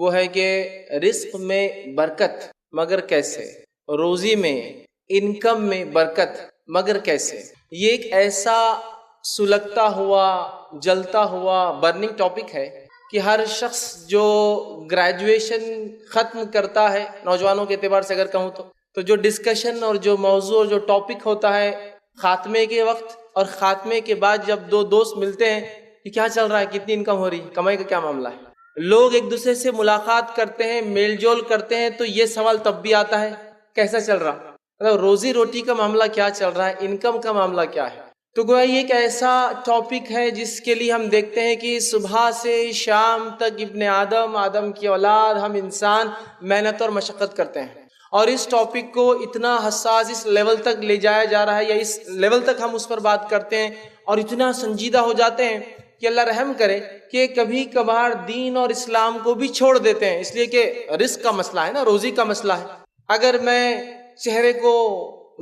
وہ ہے کہ رزق میں برکت مگر کیسے، روزی میں، انکم میں برکت مگر کیسے۔ یہ ایک ایسا سلگتا ہوا، جلتا ہوا برننگ ٹاپک ہے کہ ہر شخص جو گریجویشن ختم کرتا ہے، نوجوانوں کے اعتبار سے اگر کہوں تو جو ڈسکشن اور جو موضوع اور جو ٹاپک ہوتا ہے خاتمے کے وقت اور خاتمے کے بعد جب دو دوست ملتے ہیں کہ کیا چل رہا ہے، کتنی انکم ہو رہی ہے، کمائی کا کیا معاملہ ہے، لوگ ایک دوسرے سے ملاقات کرتے ہیں، میل جول کرتے ہیں، تو یہ سوال تب بھی آتا ہے کیسا چل رہا، مطلب روزی روٹی کا معاملہ کیا چل رہا ہے، انکم کا معاملہ کیا ہے۔ تو گویا یہ ایک ایسا ٹاپک ہے جس کے لیے ہم دیکھتے ہیں کہ صبح سے شام تک ابن آدم، آدم کی اولاد، ہم انسان محنت اور مشقت کرتے ہیں، اور اس ٹاپک کو اتنا حساس اس لیول تک لے جایا جا رہا ہے، یا اس لیول تک ہم اس پر بات کرتے ہیں اور اتنا سنجیدہ ہو جاتے ہیں کہ اللہ رحم کرے کہ کبھی کبھار دین اور اسلام کو بھی چھوڑ دیتے ہیں، اس لیے کہ رزق کا مسئلہ ہے نا، روزی کا مسئلہ ہے۔ اگر میں چہرے کو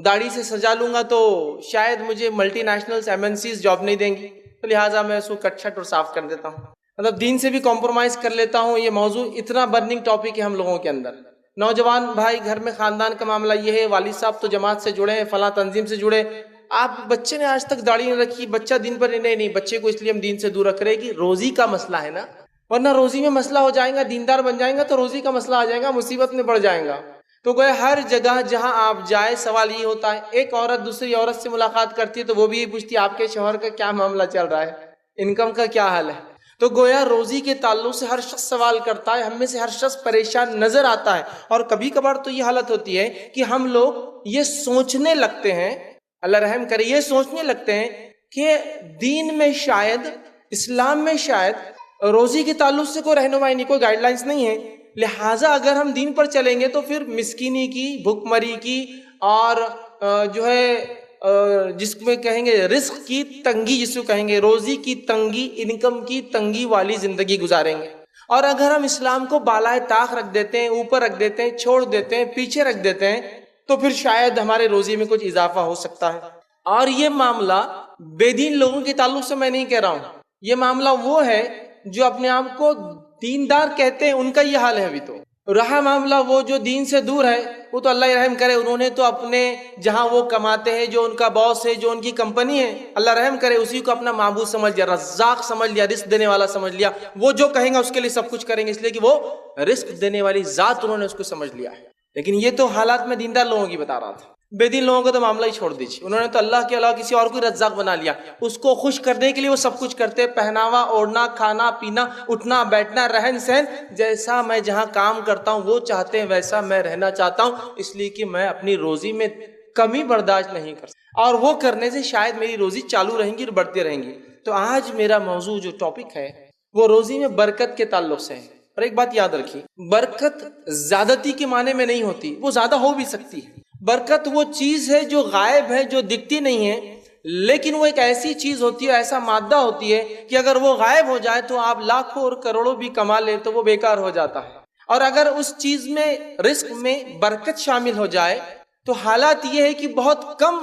داڑھی سے سجا لوں گا تو شاید مجھے ملٹی نیشنلز MNCs جاب نہیں دیں گی، تو لہٰذا میں اس کو کٹ چھٹ اور صاف کر دیتا ہوں، مطلب دین سے بھی کمپرومائز کر لیتا ہوں۔ یہ موضوع اتنا برننگ ٹاپک ہے ہم لوگوں کے اندر۔ نوجوان بھائی، گھر میں خاندان کا معاملہ یہ ہے، والد صاحب تو جماعت سے جڑے ہیں، فلاں تنظیم سے جڑے، آپ بچے نے آج تک داڑھی نہیں رکھی، بچہ دین پر نہیں، بچے کو اس لیے ہم دین سے دور رکھ رہے کہ روزی کا مسئلہ ہے نا، ورنہ روزی میں مسئلہ ہو جائے گا، دیندار بن جائیں گا تو روزی کا مسئلہ آ جائے گا، مصیبت میں پڑ جائیں گا۔ تو گویا ہر جگہ جہاں آپ جائے سوال یہ ہوتا ہے، ایک عورت دوسری عورت سے ملاقات کرتی ہے تو وہ بھی یہ پوچھتی ہے آپ کے شوہر کا کیا معاملہ چل رہا ہے، انکم کا کیا حال ہے۔ تو گویا روزی کے تعلق سے ہر شخص سوال کرتا ہے، ہم میں سے ہر شخص پریشان نظر آتا ہے، اور کبھی کبھار تو یہ حالت ہوتی ہے کہ ہم لوگ یہ سوچنے لگتے ہیں، اللہ رحم کرے، یہ سوچنے لگتے ہیں کہ دین میں شاید، اسلام میں شاید روزی کے تعلق سے کوئی رہنمائی نہیں، کوئی گائیڈ لائنز نہیں ہے، لہٰذا اگر ہم دین پر چلیں گے تو پھر مسکینی کی، بھوک مری کی، اور جو ہے جس میں کہیں گے رزق کی تنگی، جس کو کہیں گے روزی کی تنگی، انکم کی تنگی والی زندگی گزاریں گے۔ اور اگر ہم اسلام کو بالائے طاق رکھ دیتے ہیں، اوپر رکھ دیتے ہیں، چھوڑ دیتے ہیں، پیچھے رکھ دیتے ہیں، تو پھر شاید ہمارے روزی میں کچھ اضافہ ہو سکتا ہے۔ اور یہ معاملہ بے دین لوگوں کے تعلق سے میں نہیں کہہ رہا ہوں، یہ معاملہ وہ ہے جو اپنے آپ کو دیندار کہتے ہیں، ان کا یہ حال ہے۔ ابھی تو رہا معاملہ وہ جو دین سے دور ہے، وہ تو اللہ رحم کرے، انہوں نے تو اپنے جہاں وہ کماتے ہیں، جو ان کا باس ہے، جو ان کی کمپنی ہے، اللہ رحم کرے، اسی کو اپنا معبود سمجھ لیا، رزاق سمجھ لیا، رزق دینے والا سمجھ لیا، وہ جو کہیں گا اس کے لیے سب کچھ کریں گے، اس لیے کہ وہ رزق دینے والی ذات انہوں نے اس کو سمجھ لیا ہے۔ لیکن یہ تو حالات میں دیندار لوگوں کی بتا رہا تھا، بے دین لوگوں کو تو معاملہ ہی چھوڑ دیجیے، انہوں نے تو اللہ کے علاوہ کسی اور کو رزاق بنا لیا، اس کو خوش کرنے کے لیے وہ سب کچھ کرتے، پہناوا، اوڑھنا، کھانا پینا، اٹھنا بیٹھنا، رہن سہن، جیسا میں جہاں کام کرتا ہوں وہ چاہتے ہیں ویسا میں رہنا چاہتا ہوں، اس لیے کہ میں اپنی روزی میں کمی برداشت نہیں کر سکتا، اور وہ کرنے سے شاید میری روزی چالو رہیں گی اور بڑھتی رہیں گی۔ تو آج میرا موضوع جو ٹاپک ہے وہ روزی میں برکت کے تعلق سے ہے۔ اور ایک بات یاد رکھیے، برکت زیادتی کے معنی میں نہیں ہوتی، وہ زیادہ ہو بھی سکتی ہے۔ برکت وہ چیز ہے جو غائب ہے، جو دکھتی نہیں ہے، لیکن وہ ایک ایسی چیز ہوتی ہے، ایسا مادہ ہوتی ہے کہ اگر وہ غائب ہو جائے تو آپ لاکھوں اور کروڑوں بھی کما لیں تو وہ بیکار ہو جاتا ہے۔ اور اگر اس چیز میں، رزق میں برکت شامل ہو جائے تو حالات یہ ہے کہ بہت کم،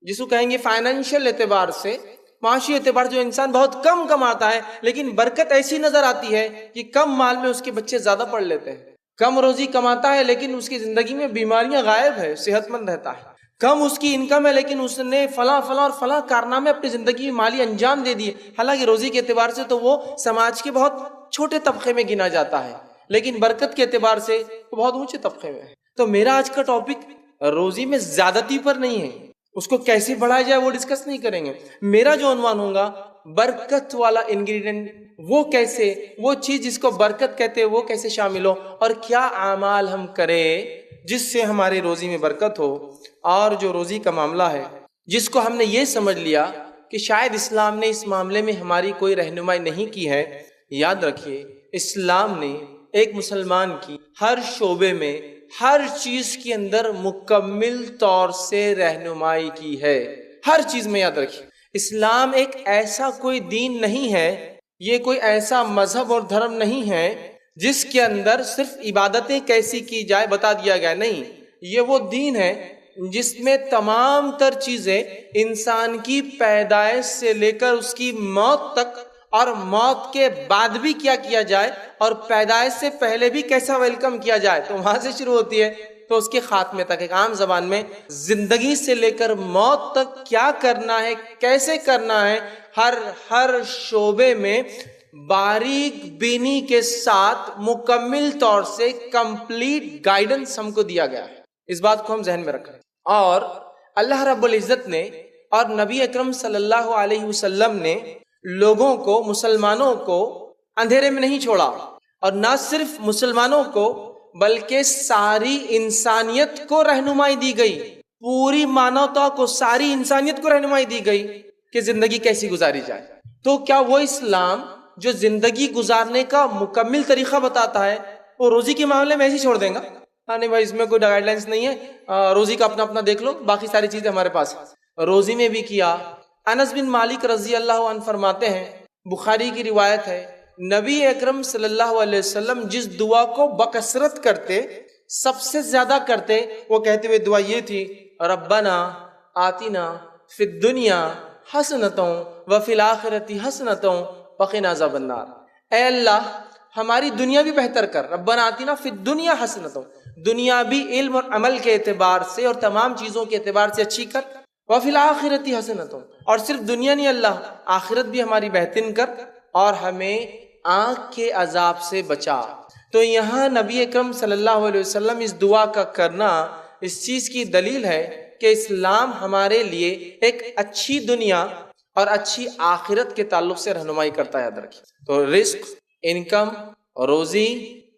جس کو کہیں گے فائنینشیل اعتبار سے، معاشی اعتبار سے، جو انسان بہت کم کماتا ہے لیکن برکت ایسی نظر آتی ہے کہ کم مال میں اس کے بچے زیادہ پڑھ لیتے ہیں، کم روزی کماتا ہے لیکن اس کی زندگی میں بیماریاں غائب ہے، صحت مند رہتا ہے، کم اس کی انکم ہے لیکن اس نے فلاں فلاں اور فلاں کارنامے اپنی زندگی میں مالی انجام دے دیے، حالانکہ روزی کے اعتبار سے تو وہ سماج کے بہت چھوٹے طبقے میں گنا جاتا ہے، لیکن برکت کے اعتبار سے وہ بہت اونچے طبقے میں ہے۔ تو میرا آج کا ٹاپک روزی میں زیادتی پر نہیں ہے، اس کو کیسے بڑھایا جائے وہ ڈسکس نہیں کریں گے۔ میرا جو عنوان ہوگا برکت والا انگریڈینٹ، وہ کیسے، وہ چیز جس کو برکت کہتے ہیں وہ کیسے شامل ہو، اور کیا اعمال ہم کریں جس سے ہمارے روزی میں برکت ہو۔ اور جو روزی کا معاملہ ہے جس کو ہم نے یہ سمجھ لیا کہ شاید اسلام نے اس معاملے میں ہماری کوئی رہنمائی نہیں کی ہے، یاد رکھیے اسلام نے ایک مسلمان کی ہر شعبے میں، ہر چیز کے اندر مکمل طور سے رہنمائی کی ہے، ہر چیز میں۔ یاد رکھیے اسلام ایک ایسا کوئی دین نہیں ہے، یہ کوئی ایسا مذہب اور دھرم نہیں ہے جس کے اندر صرف عبادتیں کیسی کی جائے بتا دیا گیا، نہیں، یہ وہ دین ہے جس میں تمام تر چیزیں انسان کی پیدائش سے لے کر اس کی موت تک اور موت کے بعد بھی کیا کیا جائے اور پیدائش سے پہلے بھی کیسا ویلکم کیا جائے، تو وہاں سے شروع ہوتی ہے تو اس کے خاتمے تک ایک عام زبان میں زندگی سے لے کر موت تک کیا کرنا ہے، کیسے کرنا ہے، ہر شعبے میں باریک بینی کے ساتھ مکمل طور سے کمپلیٹ گائیڈنس ہم کو دیا گیا ہے۔ اس بات کو ہم ذہن میں رکھیں۔ اور اللہ رب العزت نے اور نبی اکرم صلی اللہ علیہ وسلم نے لوگوں کو، مسلمانوں کو اندھیرے میں نہیں چھوڑا، اور نہ صرف مسلمانوں کو بلکہ ساری انسانیت کو رہنمائی دی گئی، پوری مانوتا کو، ساری انسانیت کو رہنمائی دی گئی کہ زندگی کیسی گزاری جائے۔ تو کیا وہ اسلام جو زندگی گزارنے کا مکمل طریقہ بتاتا ہے وہ روزی کے معاملے میں ایسے چھوڑ دیں گا؟ نہیں بھائی، اس میں کوئی گائیڈ لائنس نہیں ہے، روزی کا اپنا اپنا دیکھ لو، باقی ساری چیزیں ہمارے پاس۔ روزی میں بھی کیا۔ انس بن مالک رضی اللہ عنہ فرماتے ہیں، بخاری کی روایت ہے، نبی اکرم صلی اللہ علیہ وسلم جس دعا کو بکثرت کرتے، سب سے زیادہ کرتے، وہ کہتے ہوئے دعا یہ تھی، ربنا آتنا فی الدنیا حسنتوں وفی الآخرۃ حسنتوں وقنا عذاب النار۔ اے اللہ ہماری دنیا بھی بہتر کر، ربنا آتنا فی الدنیا حسنتوں، دنیا بھی علم اور عمل کے اعتبار سے اور تمام چیزوں کے اعتبار سے اچھی کر، وفی الآخرۃ حسنتوں، اور صرف دنیا نہیں اللہ، آخرت بھی ہماری بہترین کر، اور ہمیں آنکھ کے عذاب سے بچا۔ تو یہاں نبی اکرم صلی اللہ علیہ وسلم اس دعا کا کرنا اس چیز کی دلیل ہے کہ اسلام ہمارے لیے ایک اچھی دنیا اور اچھی آخرت کے تعلق سے رہنمائی کرتا ہے، یاد رکھیے۔ تو رزق، انکم، روزی،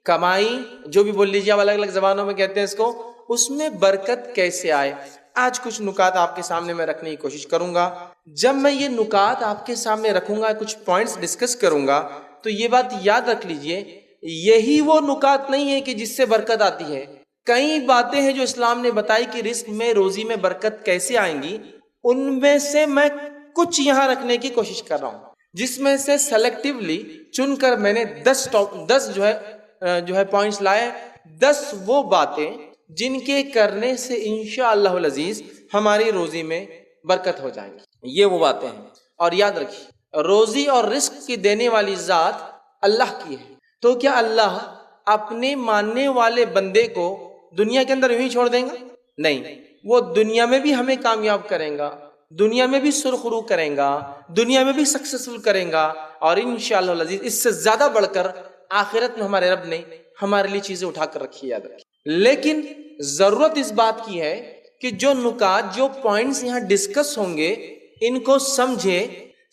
کمائی، جو بھی بول لیجیے، الگ الگ زبانوں میں کہتے ہیں اس کو، اس میں برکت کیسے آئے، آج کچھ نکات آپ کے سامنے میں رکھنے کی کوشش کروں گا۔ جب میں یہ نکات آپ کے سامنے رکھوں گا، کچھ پوائنٹس ڈسکس کروں گا، تو یہ بات یاد رکھ لیجئے، یہی وہ نکات نہیں ہے کہ جس سے برکت آتی ہے۔ کئی باتیں ہیں جو اسلام نے بتائی کہ رزق میں، روزی میں برکت کیسے آئیں گی، ان میں سے میں کچھ یہاں رکھنے کی کوشش کر رہا ہوں، جس میں سے سلیکٹیولی چن کر میں نے 10 جو ہے پوائنٹس لائے، 10 وہ باتیں جن کے کرنے سے انشاءاللہ العزیز ہماری روزی میں برکت ہو جائیں گی۔ یہ وہ باتیں ہیں، اور یاد رکھیے روزی اور رزق کی دینے والی ذات اللہ کی ہے۔ تو کیا اللہ اپنے ماننے والے بندے کو دنیا کے اندر یوں ہی چھوڑ دیں گا؟ نہیں، وہ دنیا میں بھی ہمیں کامیاب کریں گا، دنیا میں بھی سرخرو کریں گا، دنیا میں بھی سکسیسفل کریں گا، اور انشاءاللہ العزیز اس سے زیادہ بڑھ کر آخرت میں ہمارے رب نے ہمارے لیے چیزیں اٹھا کر رکھی، یاد رکھیے۔ لیکن ضرورت اس بات کی ہے کہ جو نکات، جو پوائنٹس یہاں ڈسکس ہوں گے، ان کو سمجھے،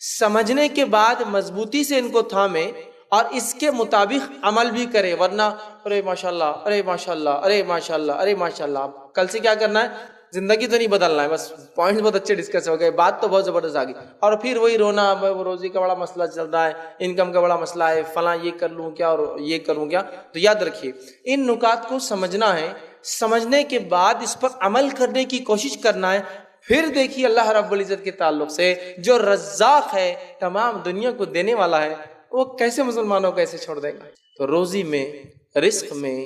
سمجھنے کے بعد مضبوطی سے ان کو تھامے اور اس کے مطابق عمل بھی کرے، ورنہ ارے ماشاءاللہ، ارے ماشاءاللہ، ارے ماشاءاللہ، ارے ماشاءاللہ، کل سے کیا کرنا ہے؟ زندگی تو نہیں بدلنا ہے، بس پوائنٹس بہت اچھے ڈسکس ہو گئے، بات تو بہت زبردست آ گئی، اور پھر وہی رونا، وہ روزی کا بڑا مسئلہ چل رہا ہے، انکم کا بڑا مسئلہ ہے، فلاں یہ کر لوں کیا اور یہ کروں کیا۔ تو یاد رکھیے ان نکات کو سمجھنا ہے، سمجھنے کے بعد اس پر عمل کرنے کی کوشش کرنا ہے، پھر دیکھیے اللہ رب العزت کے تعلق سے جو رزاق ہے، تمام دنیا کو دینے والا ہے، وہ کیسے مسلمانوں کو ایسے چھوڑ دے گا۔ تو روزی میں، رزق میں،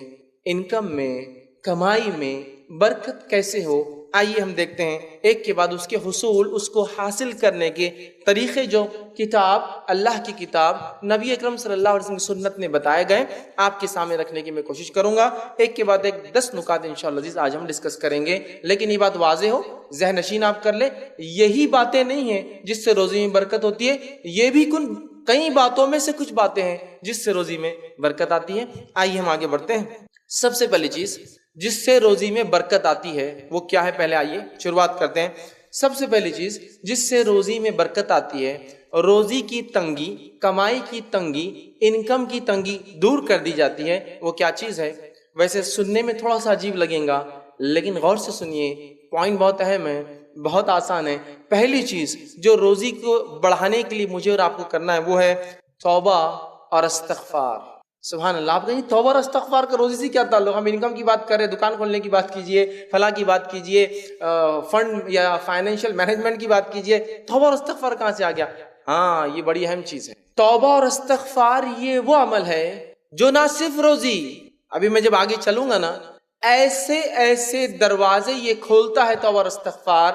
انکم میں، کمائی میں برکت کیسے ہو، آئیے ہم دیکھتے ہیں ایک کے بعد اس کے حصول، اس کو حاصل کرنے کے طریقے جو کتاب، اللہ کی کتاب، نبی اکرم صلی اللہ علیہ وسلم کی سنت نے بتائے گئے، آپ کے سامنے رکھنے کی میں کوشش کروں گا۔ ایک کے بعد ایک 10 نکات انشاءاللہ عزیز آج ہم ڈسکس کریں گے، لیکن یہ بات واضح ہو، ذہن نشین آپ کر لیں، یہی باتیں نہیں ہیں جس سے روزی میں برکت ہوتی ہے، یہ بھی کئی باتوں میں سے کچھ باتیں ہیں جس سے روزی میں برکت آتی ہے۔ آئیے ہم آگے بڑھتے ہیں۔ سب سے پہلی چیز جس سے روزی میں برکت آتی ہے وہ کیا ہے، پہلے آئیے شروعات کرتے ہیں۔ سب سے پہلی چیز جس سے روزی میں برکت آتی ہے، روزی کی تنگی، کمائی کی تنگی، انکم کی تنگی دور کر دی جاتی ہے۔ وہ کیا چیز ہے؟ ویسے سننے میں تھوڑا سا عجیب لگے گا، لیکن غور سے سنیے، پوائنٹ بہت اہم ہے، بہت آسان ہے۔ پہلی چیز جو روزی کو بڑھانے کے لیے مجھے اور آپ کو کرنا ہے وہ ہے توبہ اور استغفار۔ سبحان اللہ، آپ کہیں توبہ اور استغفار کا روزی سے کیا تعلق؟ ہم انکم کی بات کر رہے ہیں، دکان کھولنے کی بات کیجئے، فلاں کی بات کیجئے، فنڈ یا فائنینشیل مینجمنٹ کی بات کیجئے، توبہ اور استغفار کہاں سے آ گیا؟ ہاں، یہ بڑی اہم چیز ہے۔ توبہ اور استغفار یہ وہ عمل ہے جو نہ صرف روزی، ابھی میں جب آگے چلوں گا نا، ایسے ایسے دروازے یہ کھولتا ہے توبہ اور استغفار،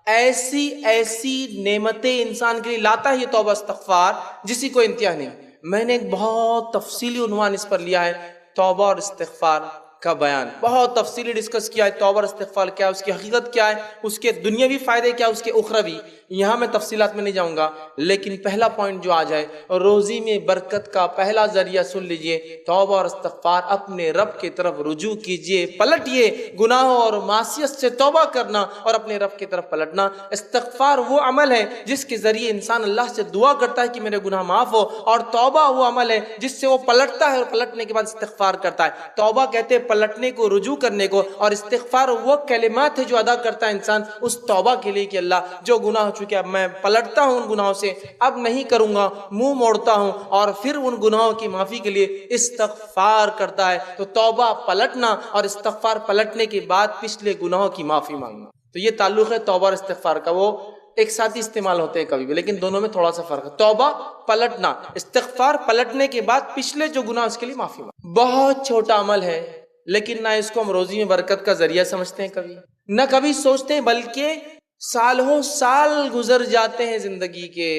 ایسی ایسی نعمتیں انسان کے لیے لاتا ہے یہ توبہ استغفار جسی کو انتہا نہیں. میں نے ایک بہت تفصیلی عنوان اس پر لیا ہے، توبہ اور استغفار کا بیان. بہت تفصیلی ڈسکس کیا ہے توبہ اور استغفار کیا ہے، اس کی حقیقت کیا ہے، اس کے دنیاوی فائدے کیا، اس کے اخروی. یہاں میں تفصیلات میں نہیں جاؤں گا، لیکن پہلا پوائنٹ جو آ جائے، روزی میں برکت کا پہلا ذریعہ سن لیجئے، توبہ اور استغفار. اپنے رب کی طرف رجوع کیجئے، پلٹیے، گناہوں اور معصیت سے توبہ کرنا اور اپنے رب کی طرف پلٹنا. استغفار وہ عمل ہے جس کے ذریعے انسان اللہ سے دعا کرتا ہے کہ میرے گناہ معاف ہو، اور توبہ وہ عمل ہے جس سے وہ پلٹتا ہے اور پلٹنے کے بعد استغفار کرتا ہے. توبہ کہتے ہیں پلٹنے کو، رجوع کرنے کو، اور استغفار وہ کلمات ہے جو ادا کرتا ہے انسان اس توبہ کے لیے کہ اللہ جو گناہ ہو چکے اب میں پلٹتا ہوں ان گناہوں سے، اب نہیں کروں گا، منہ موڑتا ہوں، اور پھر ان گناہوں کی معافی کے لیے استغفار کرتا ہے. تو توبہ پلٹنا اور استغفار پلٹنے کے بعد پچھلے گناہوں کی معافی مانگنا. تو یہ تعلق ہے توبہ اور استغفار کا. وہ ایک ساتھ ہی استعمال ہوتے ہیں کبھی بھی، لیکن دونوں میں تھوڑا سا فرق ہے. توبہ پلٹنا، استغفار پلٹنے کے بعد پچھلے جو گناہ اس کے لیے معافی مانگنا. بہت چھوٹا عمل ہے، لیکن نہ اس کو ہم روزی میں برکت کا ذریعہ سمجھتے ہیں کبھی، نہ کبھی سوچتے ہیں، بلکہ سالوں سال گزر جاتے ہیں زندگی کے،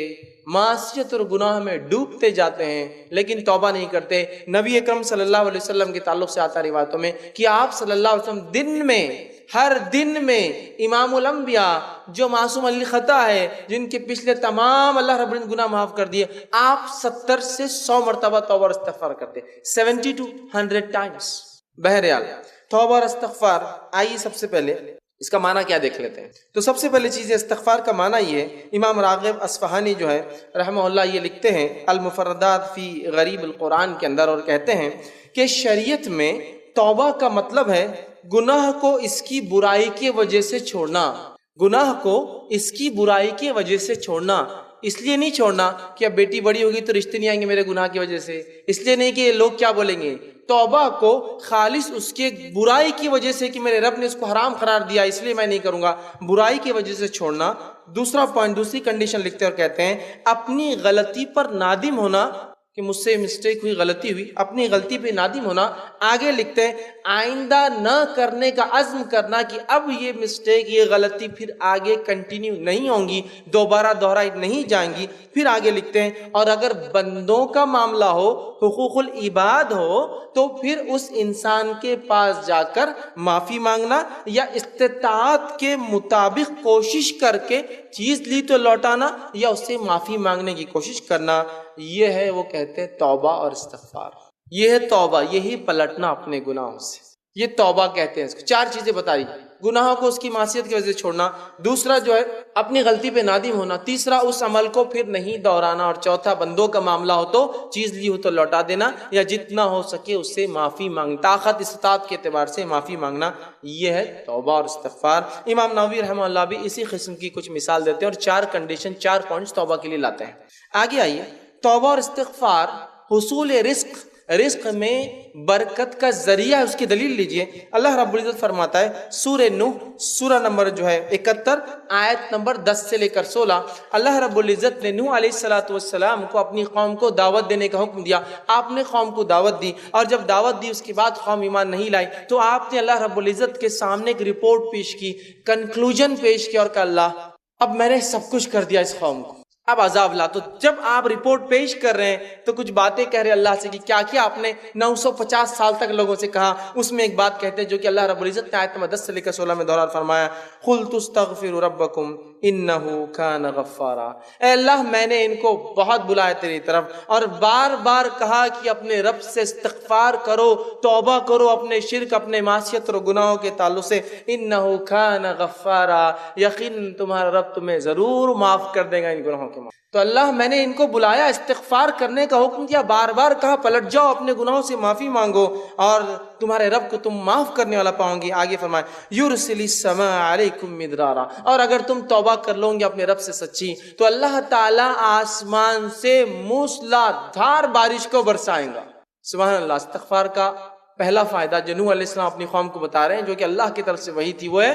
معصیت اور گناہ میں ڈوبتے جاتے ہیں لیکن توبہ نہیں کرتے. نبی اکرم صلی اللہ علیہ وسلم کے تعلق سے آتا روایتوں میں کہ آپ صلی اللہ علیہ وسلم دن میں، ہر دن میں امام الانبیاء جو معصوم الخطا ہے، جن کے پچھلے تمام اللہ رب العالمین گناہ معاف کر دیے، آپ 70 سے 100 مرتبہ توبہ اور استغفار کرتے، 70 to 100 times. بہرحال توبہ اور استغفار، آئیے سب سے پہلے اس کا معنی کیا دیکھ لیتے ہیں. تو سب سے پہلے چیز استغفار کا معنی یہ ہے، امام راغب اصفہانی جو ہے رحمہ اللہ یہ لکھتے ہیں المفردات فی غریب القرآن کے اندر، اور کہتے ہیں کہ شریعت میں توبہ کا مطلب ہے گناہ کو اس کی برائی کی وجہ سے چھوڑنا. گناہ کو اس کی برائی کی وجہ سے چھوڑنا، اس لیے نہیں چھوڑنا کہ اب بیٹی بڑی ہوگی تو رشتے نہیں آئیں گے میرے گناہ کی وجہ سے، اس لیے نہیں کہ لوگ کیا بولیں گے. توبہ کو خالص اس کے برائی کی وجہ سے کہ میرے رب نے اس کو حرام قرار دیا اس لیے میں نہیں کروں گا، برائی کی وجہ سے چھوڑنا. دوسرا پوائنٹ، دوسری کنڈیشن لکھتے ہیں اور کہتے ہیں اپنی غلطی پر نادم ہونا کہ مجھ سے مسٹیک ہوئی، غلطی ہوئی، اپنی غلطی پہ نادم ہونا. آگے لکھتے ہیں آئندہ نہ کرنے کا عزم کرنا کہ اب یہ مسٹیک، یہ غلطی پھر آگے کنٹینیو نہیں ہوں گی، دوبارہ دہرائی نہیں جائیں گی. پھر آگے لکھتے ہیں اور اگر بندوں کا معاملہ ہو، حقوق العباد ہو، تو پھر اس انسان کے پاس جا کر معافی مانگنا یا استطاعت کے مطابق کوشش کر کے چیز لی تو لوٹانا یا اس سے معافی مانگنے کی کوشش کرنا. یہ ہے وہ کہتے ہیں توبہ اور استغفار. یہ ہے توبہ، یہی پلٹنا اپنے گناہوں سے، یہ توبہ کہتے ہیں اس کو. 4 چیزیں بتائی، گناہوں کو اس کی معصیت کی وجہ سے چھوڑنا، دوسرا جو ہے اپنی غلطی پہ نادم ہونا، تیسرا اس عمل کو پھر نہیں دہرانا، اور چوتھا بندوں کا معاملہ ہو تو چیز لی ہو تو لوٹا دینا یا جتنا ہو سکے اس سے معافی مانگنا، طاقت استطاعت کے اعتبار سے معافی مانگنا. یہ ہے توبہ اور استغفار. امام نووی رحمہ اللہ بھی اسی قسم کی کچھ مثال دیتے ہیں اور 4 کنڈیشن، 4 پوائنٹس توبہ کے لیے لاتے ہیں. آگے آئیے، توبہ اور استغفار حصول رزق میں برکت کا ذریعہ، اس کی دلیل لیجئے. اللہ رب العزت فرماتا ہے سورہ نوح، سورہ نمبر جو ہے 71، آیت نمبر 10 سے لے کر 16. اللہ رب العزت نے نوح علیہ السلام کو اپنی قوم کو دعوت دینے کا حکم دیا. آپ نے قوم کو دعوت دی، اور جب دعوت دی اس کے بعد قوم ایمان نہیں لائی تو آپ نے اللہ رب العزت کے سامنے ایک رپورٹ پیش کی، کنکلوژن پیش کیا اور کہا اللہ اب میں نے سب کچھ کر دیا اس قوم کو، اب عذاب لا. تو جب آپ رپورٹ پیش کر رہے ہیں تو کچھ باتیں کہہ رہے اللہ سے کہ کیا کیا آپ نے 950 سال تک لوگوں سے کہا. اس میں ایک بات کہتے ہیں جو کہ اللہ رب العزت نے آیت نمبر 10 سے لے کر 16 میں دوران فرمایا، قُلْتُ اسْتَغْفِرُوا رَبَّكُمْ إِنَّهُ كَانَ غَفَّارًا. اے اللہ میں نے ان کو بہت بلایا تیری طرف اور بار بار کہا کہ اپنے رب سے استغفار کرو، توبہ کرو اپنے شرک، اپنے معصیت اور گناہوں کے تعلق سے. إِنَّهُ كَانَ غَفَّارًا، یقین تمہارا رب تمہیں ضرور معاف کر دے گا ان گناہوں کے. تو اللہ میں نے ان کو بلایا، استغفار کرنے کا حکم دیا، بار بار کہا پلٹ جاؤ، اپنے گناہوں سے معافی مانگو اور تمہارے رب کو تم معاف کرنے والا پاؤں گی. آگے فرمائے یرسل السماء علیکم مدرارا، اور اگر تم توبہ کر لو گے اپنے رب سے سچی تو اللہ تعالیٰ آسمان سے موسلا دھار بارش کو برسائیں گا. سبحان اللہ. استغفار کا پہلا فائدہ جو نوح علیہ السلام اپنی قوم کو بتا رہے ہیں، جو کہ اللہ کی طرف سے وحی تھی، وہ ہے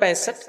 65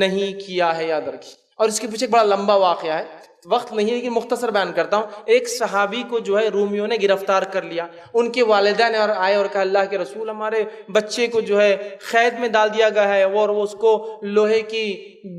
نہیں کیا ہے، یاد رکھیے۔ اور اس کے پیچھے ایک بڑا لمبا واقعہ ہے، وقت نہیں ہے لیکن مختصر بیان کرتا ہوں۔ ایک صحابی کو جو ہے رومیوں نے گرفتار کر لیا، ان کے والدین اور آئے اور کہا اللہ کے رسول ہمارے بچے کو جو ہے قید میں ڈال دیا گیا ہے اور وہ اس کو لوہے کی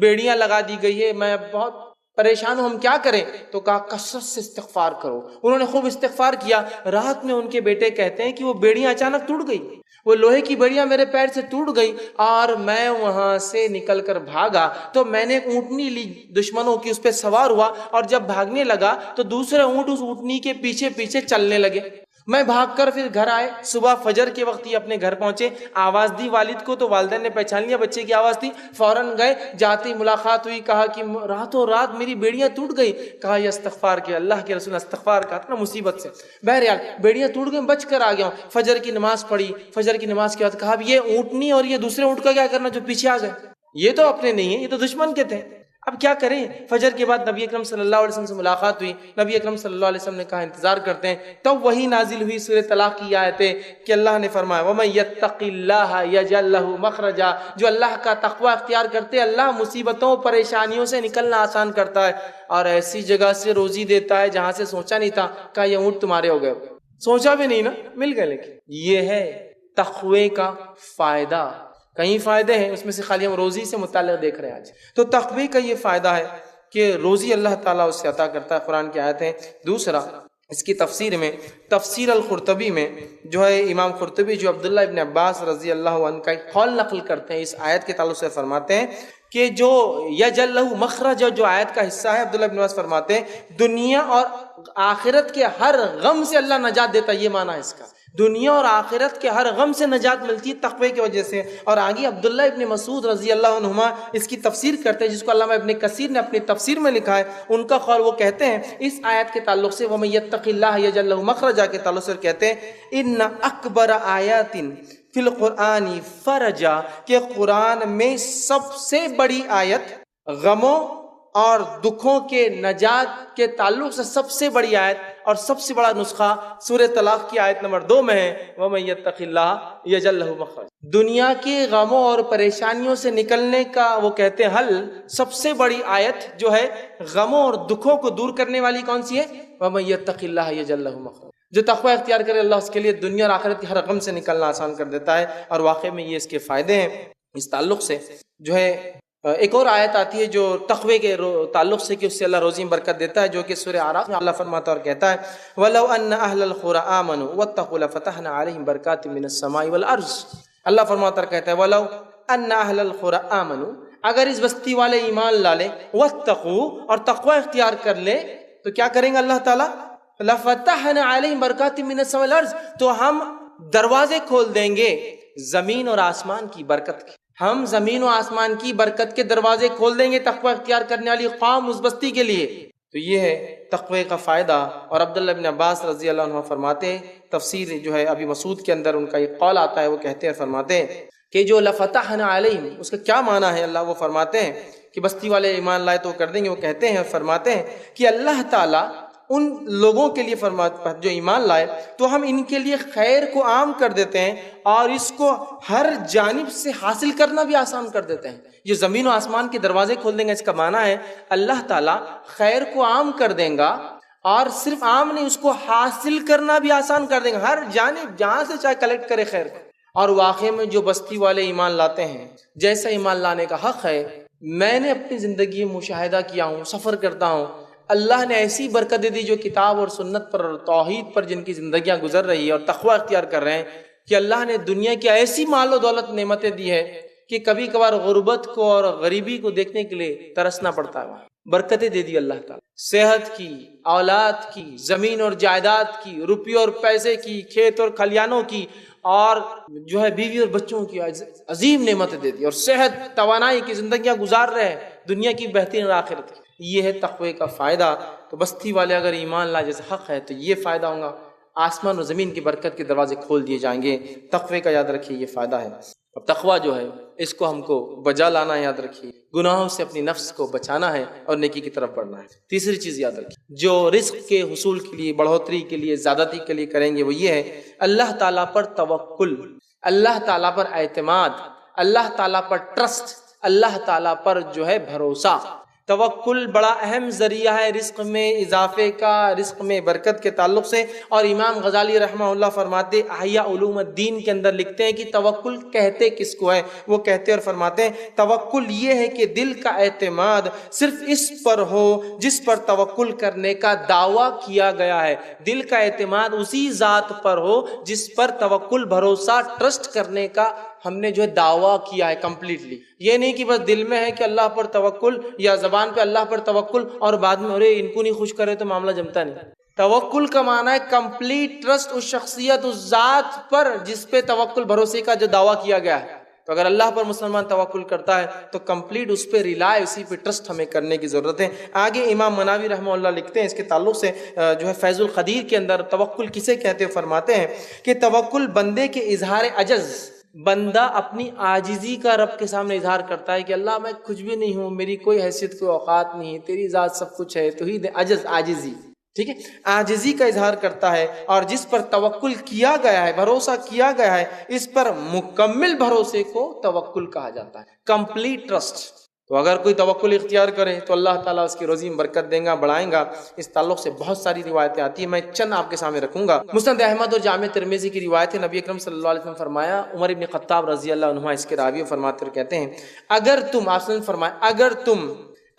بیڑیاں لگا دی گئی ہے، میں بہت پریشان ہوں، ہم کیا کریں؟ تو کہا کثرت سے استغفار کرو۔ انہوں نے خوب استغفار کیا۔ رات میں ان کے بیٹے کہتے ہیں کہ وہ بیڑیاں اچانک ٹوٹ گئی، وہ لوہے کی بیڑیاں میرے پیر سے ٹوٹ گئی اور میں وہاں سے نکل کر بھاگا تو میں نے ایک اونٹنی لی دشمنوں کی، اس پہ سوار ہوا اور جب بھاگنے لگا تو دوسرے اونٹ اس اونٹنی کے پیچھے پیچھے چلنے لگے۔ میں بھاگ کر پھر گھر آئے، صبح فجر کے وقت یہ اپنے گھر پہنچے، آواز دی والد کو تو والدین نے پہچان لیا بچے کی آواز تھی، فوراً گئے، جاتی ملاقات ہوئی، کہا کہ راتوں رات میری بیڑیاں ٹوٹ گئی۔ کہا یہ استغفار کیا، اللہ کے رسول استغفار کہا تھا نا مصیبت سے، بہرحال بیڑیاں ٹوٹ گئی، بچ کر آ گیا ہوں۔ فجر کی نماز پڑھی، فجر کی نماز کے بعد کہا اب یہ اونٹنی اور یہ دوسرے اونٹ کا کیا کرنا جو پیچھے آ گئے، یہ تو اپنے نہیں ہیں، یہ تو دشمن کے تھے، اب کیا کریں؟ فجر کے بعد نبی اکرم صلی اللہ علیہ وسلم سے ملاقات ہوئی، نبی اکرم صلی اللہ علیہ وسلم نے کہا انتظار کرتے ہیں، تب وہی نازل ہوئی سورہ طلاق کی آیتیں کہ اللہ نے فرمایا وَمَن يَتَّقِ اللَّهَ يَجْعَل لَّهُ مَخْرَجًا، جو اللہ کا تقوی اختیار کرتے اللہ مصیبتوں پریشانیوں سے نکلنا آسان کرتا ہے اور ایسی جگہ سے روزی دیتا ہے جہاں سے سوچا نہیں تھا، کہا یہ اونٹ تمہارے ہو گئے، سوچا بھی نہیں نا، مل گئے۔ لیکن یہ ہے تقوی کا فائدہ، کئی فائدے ہیں اس میں سے خالی ہم روزی سے متعلق دیکھ رہے ہیں آج۔ تو تقوی کا یہ فائدہ ہے کہ روزی اللہ تعالیٰ اس سے عطا کرتا ہے، قرآن کی آیت ہے۔ دوسرا اس کی تفسیر میں، تفسیر القرطبی میں جو ہے امام قرطبی جو عبداللہ ابن عباس رضی اللہ عنہ کا ایک قول نقل کرتے ہیں اس آیت کے تعلق سے، فرماتے ہیں کہ جو یجعل لہ مخرج جو آیت کا حصہ ہے، عبداللہ ابن عباس فرماتے ہیں دنیا اور آخرت کے ہر غم سے اللہ نجات دیتا ہے، یہ معنی ہے اس کا، دنیا اور آخرت کے ہر غم سے نجات ملتی ہے تقوی کی وجہ سے۔ اور آگے عبداللہ ابن مسعود رضی اللہ عنہما اس کی تفسیر کرتے ہیں جس کو علامہ ابن کثیر نے اپنی تفسیر میں لکھا ہے، ان کا قول وہ کہتے ہیں اس آیت کے تعلق سے وَمَن يَتَّقِ اللَّهَ يَجْعَل لَّهُ مَخْرَجًا کے تعلق سے کہتے ہیں ان اکبر آیات فی القرآن فرجا، کہ قرآن میں سب سے بڑی آیت غموں اور دکھوں کے نجات کے تعلق سے سب سے بڑی آیت اور سب سے بڑا نسخہ سورہ طلاق کی آیت نمبر 2 میں ہے وَمَن يَتَّقِ اللَّهَ يَجْعَل لَّهُ مَخْرَجًا۔ دنیا کے غموں اور پریشانیوں سے نکلنے کا وہ کہتے ہیں حل، سب سے بڑی آیت جو ہے غموں اور دکھوں کو دور کرنے والی کون سی ہے؟ وَمَن يَتَّقِ اللَّهَ يَجْعَل لَّهُ مَخْرَجًا، جو تقوی اختیار کرے اللہ اس کے لیے دنیا اور آخرت کے ہر غم سے نکلنا آسان کر دیتا ہے، اور واقعی میں یہ اس کے فائدے ہیں۔ اس تعلق سے جو ہے ایک اور آیت آتی ہے جو تقوی کے تعلق سے کہ اس سے اللہ روزی میں برکت دیتا ہے، جو کہ سورہ اعراف میں اللہ فرماتا اور کہتا ہے وَلَوْ أَنَّ أَهْلَ الْقُرَىٰ آمَنُوا وَاتَّقُوا لَفَتَحْنَا عَلَيْهِمْ بَرَكَاتٍ مِّنَ السَّمَاءِ وَالْأَرْضِ۔ اللہ فرماتا اور کہتا ہے وَلَوْ أَنَّ أَهْلَ الْقُرَىٰ آمَنُوا، اگر اس بستی والے ایمان لا لیں، وَاتَّقُوا اور تقوی اختیار کر لیں، تو کیا کریں گے اللہ تعالیٰ؟ لَفَتَحْنَا عَلَيْهِمْ بَرَكَاتٍ مِّنَ السَّمَاءِ وَالْأَرْضِ، تو ہم دروازے کھول دیں گے زمین اور آسمان کی برکت کے، ہم زمین و آسمان کی برکت کے دروازے کھول دیں گے تقوی اختیار کرنے والی قوم اس بستی کے لیے۔ تو یہ ہے تقوی کا فائدہ۔ اور عبداللہ بن عباس رضی اللہ عنہ فرماتے ہیں، تفسیر جو ہے ابی مسعود کے اندر ان کا ایک قول آتا ہے، وہ کہتے ہیں فرماتے ہیں کہ جو لفتحنا علیہم اس کا کیا معنی ہے، اللہ وہ فرماتے ہیں کہ بستی والے ایمان لائے تو کر دیں گے، وہ کہتے ہیں فرماتے ہیں کہ اللہ تعالیٰ ان لوگوں کے لیے فرماتا جو ایمان لائے تو ہم ان کے لیے خیر کو عام کر دیتے ہیں اور اس کو ہر جانب سے حاصل کرنا بھی آسان کر دیتے ہیں۔ یہ زمین و آسمان کے دروازے کھول دیں گے، اس کا معنی ہے اللہ تعالیٰ خیر کو عام کر دیں گا، اور صرف عام نہیں اس کو حاصل کرنا بھی آسان کر دیں گا، ہر جانب جہاں سے چاہے کلیکٹ کرے خیر کو۔ اور واقعی میں جو بستی والے ایمان لاتے ہیں، جیسا ایمان لانے کا حق ہے، میں نے اپنی زندگی میں مشاہدہ کیا ہوں، سفر کرتا ہوں، اللہ نے ایسی برکت دے دی جو کتاب اور سنت پر اور توحید پر جن کی زندگیاں گزر رہی ہے اور تقوی اختیار کر رہے ہیں، کہ اللہ نے دنیا کی ایسی مال و دولت نعمتیں دی ہے کہ کبھی کبھار غربت کو اور غریبی کو دیکھنے کے لیے ترسنا پڑتا ہے، وہاں برکتیں دے دی اللہ تعالیٰ، صحت کی، اولاد کی، زمین اور جائیداد کی، روپیوں اور پیسے کی، کھیت اور کھلیانوں کی، اور جو ہے بیوی اور بچوں کی عظیم نعمتیں دے دی، اور صحت توانائی کی زندگیاں گزار رہے ہیں دنیا کی بہترین اور آخرت کی۔ یہ ہے تقوی کا فائدہ۔ تو بستی والے اگر ایمان لا جیسے حق ہے تو یہ فائدہ ہوگا، آسمان اور زمین کی برکت کے دروازے کھول دیے جائیں گے۔ تقوی کا یاد رکھیے یہ فائدہ ہے۔ اب تقوی جو ہے اس کو ہم کو بجا لانا ہے، یاد رکھیے گناہوں سے اپنی نفس کو بچانا ہے اور نیکی کی طرف بڑھنا ہے۔ تیسری چیز یاد رکھیے جو رزق کے حصول کے لیے، بڑھوتری کے لیے، زیادتی کے لیے کریں گے وہ یہ ہے اللہ تعالیٰ پر توکل، اللہ تعالیٰ پر اعتماد، اللہ تعالیٰ پر ٹرسٹ، اللہ تعالیٰ پر جو ہے بھروسہ. توکل بڑا اہم ذریعہ ہے رزق میں اضافے کا، رزق میں برکت کے تعلق سے. اور امام غزالی رحمہ اللہ فرماتے، احیاء علوم الدین کے اندر لکھتے ہیں کہ توکل کہتے کس کو ہے. وہ کہتے اور فرماتے ہیں توکل یہ ہے کہ دل کا اعتماد صرف اس پر ہو جس پر توکل کرنے کا دعویٰ کیا گیا ہے. دل کا اعتماد اسی ذات پر ہو جس پر توکل، بھروسہ، ٹرسٹ کرنے کا ہم نے جو ہے دعویٰ کیا ہے کمپلیٹلی. یہ نہیں کہ بس دل میں ہے کہ اللہ پر توکل، یا زبان پہ اللہ پر توکل اور بعد میں ارے ان کو نہیں خوش کرے تو معاملہ جمتا نہیں. توکل کا معنی ہے کمپلیٹ ٹرسٹ اس شخصیت، اس ذات پر جس پہ توکل، بھروسے کا جو دعویٰ کیا گیا ہے. تو اگر اللہ پر مسلمان توکل کرتا ہے تو کمپلیٹ اس پہ ریلائے، اسی پہ ٹرسٹ ہمیں کرنے کی ضرورت ہے. آگے امام مناوی رحمہ اللہ لکھتے ہیں اس کے تعلق سے جو ہے فیض القدیر کے اندر توکل کسے کہتے ہیں، فرماتے ہیں کہ توکل بندے کے اظہار عجز، بندہ اپنی عاجزی کا رب کے سامنے اظہار کرتا ہے کہ اللہ میں کچھ بھی نہیں ہوں، میری کوئی حیثیت، کوئی اوقات نہیں، تیری ذات سب کچھ ہے، تو ہی دے. عجز، عاجزی، ٹھیک ہے، عاجزی کا اظہار کرتا ہے. اور جس پر توکل کیا گیا ہے، بھروسہ کیا گیا ہے، اس پر مکمل بھروسے کو توکل کہا جاتا ہے، کمپلیٹ ٹرسٹ. تو اگر کوئی توکل اختیار کرے تو اللہ تعالیٰ اس کی روزی میں برکت دیں گا، بڑھائیں گا. اس تعلق سے بہت ساری روایتیں آتی ہیں، میں چند آپ کے سامنے رکھوں گا. مسند احمد اور جامع ترمذی کی روایت ہے، نبی اکرم صلی اللہ علیہ وسلم فرمایا، عمر ابن خطاب رضی اللہ عنہ اس کے راوی فرماتے اور کہتے ہیں اگر تم، آپ نے فرمایا اگر تم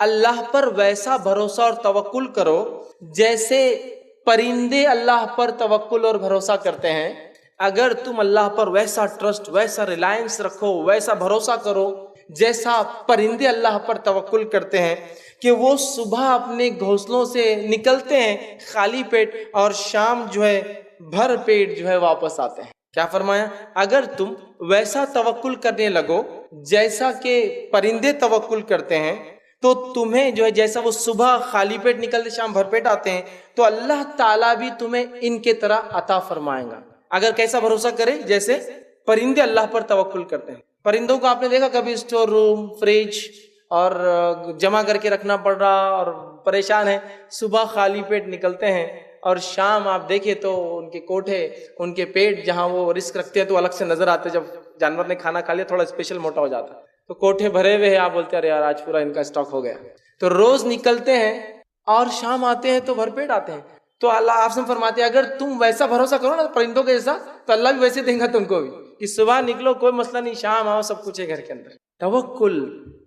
اللہ پر ویسا بھروسہ اور توکل کرو جیسے پرندے اللہ پر توکل اور بھروسہ کرتے ہیں، اگر تم اللہ پر ویسا ٹرسٹ، ویسا ریلائنس رکھو، ویسا بھروسہ کرو جیسا پرندے اللہ پر توکل کرتے ہیں کہ وہ صبح اپنے گھونسلوں سے نکلتے ہیں خالی پیٹ اور شام جو ہے بھر پیٹ جو ہے واپس آتے ہیں. کیا فرمایا؟ اگر تم ویسا توکل کرنے لگو جیسا کہ پرندے توکل کرتے ہیں تو تمہیں جو ہے جیسا وہ صبح خالی پیٹ نکلتے شام بھر پیٹ آتے ہیں تو اللہ تعالیٰ بھی تمہیں ان کے طرح عطا فرمائیں گا. اگر کیسا بھروسہ کرے؟ جیسے پرندے اللہ پر توکل کرتے ہیں. پرندوں کو آپ نے دیکھا کبھی اسٹور روم، فریج اور جمع کر کے رکھنا پڑ رہا اور پریشان ہے، صبح خالی پیٹ نکلتے ہیں اور شام آپ دیکھیں تو ان کے کوٹھے، ان کے پیٹ جہاں وہ رزق رکھتے ہیں تو الگ سے نظر آتے. جب جانور نے کھانا کھا لیا تھوڑا اسپیشل موٹا ہو جاتا ہے تو کوٹھے بھرے ہوئے ہیں، آپ بولتے ہیں ارے یار آج پورا ان کا اسٹاک ہو گیا. تو روز نکلتے ہیں اور شام آتے ہیں تو بھر پیٹ آتے ہیں. تو اللہ آپ سے فرماتے ہیں اگر تم ویسا بھروسہ کرو نا پرندوں کے جیسا تو اللہ بھی ویسے دیں گا تم کو بھی کہ صبح نکلو کوئی مسئلہ نہیں، شام آؤ سب کچھ ہے گھر کے اندر. توکل،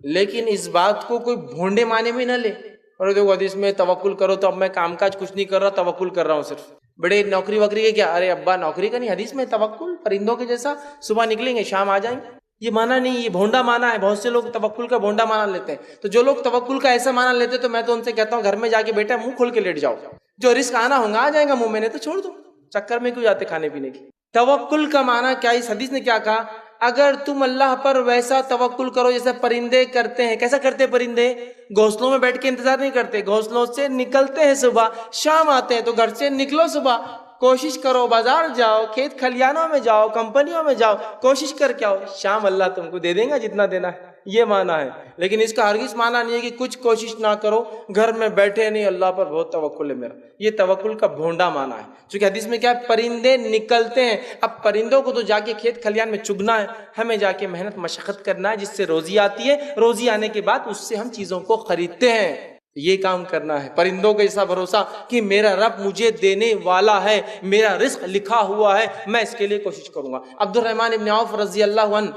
لیکن اس بات کو کوئی بھونڈے معنی میں نہ لے اور دیکھو حدیث میں توکل کرو تو اب میں کام کاج کچھ نہیں کر رہا، توکل کر رہا ہوں صرف. بڑے نوکری وکری کے کیا؟ ارے ابا نوکری کا نہیں، حدیث میں توکل پرندوں کے جیسا صبح نکلیں گے شام آ جائیں گے. یہ معنی نہیں، یہ بھونڈا معنی ہے. بہت سے لوگ توکل کا بھونڈا معنی لیتے ہیں. تو جو لوگ توکل کا ایسا معنی لیتے تو میں تو ان سے کہتا ہوں گھر میں جا کے بیٹا منہ کھول کے لیٹ جاؤ، جو رزق آنا ہوگا آ جائے گا منہ میں، نے تو چھوڑ دو، چکر میں کیوں جاتے کھانے پینے کی. توکل کا معنی کیا؟ اس حدیث نے کیا کہا؟ اگر تم اللہ پر ویسا توکل کرو جیسا پرندے کرتے ہیں. کیسا کرتے ہیں پرندے؟ گھونسلوں میں بیٹھ کے انتظار نہیں کرتے، گھونسلوں سے نکلتے ہیں صبح، شام آتے ہیں. تو گھر سے نکلو صبح، کوشش کرو بازار جاؤ، کھیت کھلیانوں میں جاؤ، کمپنیوں میں جاؤ، کوشش کر کے آؤ، شام اللہ تم کو دے دیں گا جتنا دینا ہے. یہ معنی ہے. لیکن اس کا ہرگز معنی نہیں ہے کہ کچھ کوشش نہ کرو، گھر میں بیٹھے نہیں اللہ پر بہت توکل ہے میرا. یہ توکل کا بھونڈا معنی ہے. چونکہ حدیث میں کیا ہے؟ پرندے نکلتے ہیں. اب پرندوں کو تو جا کے کھیت کھلیان میں چگنا ہے، ہمیں جا کے محنت مشقت کرنا ہے جس سے روزی آتی ہے. روزی آنے کے بعد اس سے ہم چیزوں کو خریدتے ہیں. یہ کام کرنا ہے. پرندوں کا ایسا بھروسہ کہ میرا رب مجھے دینے والا ہے، میرا رزق لکھا ہوا ہے، میں اس کے لیے کوشش کروں گا. عبد الرحمن ابن عوف رضی اللہ عنہ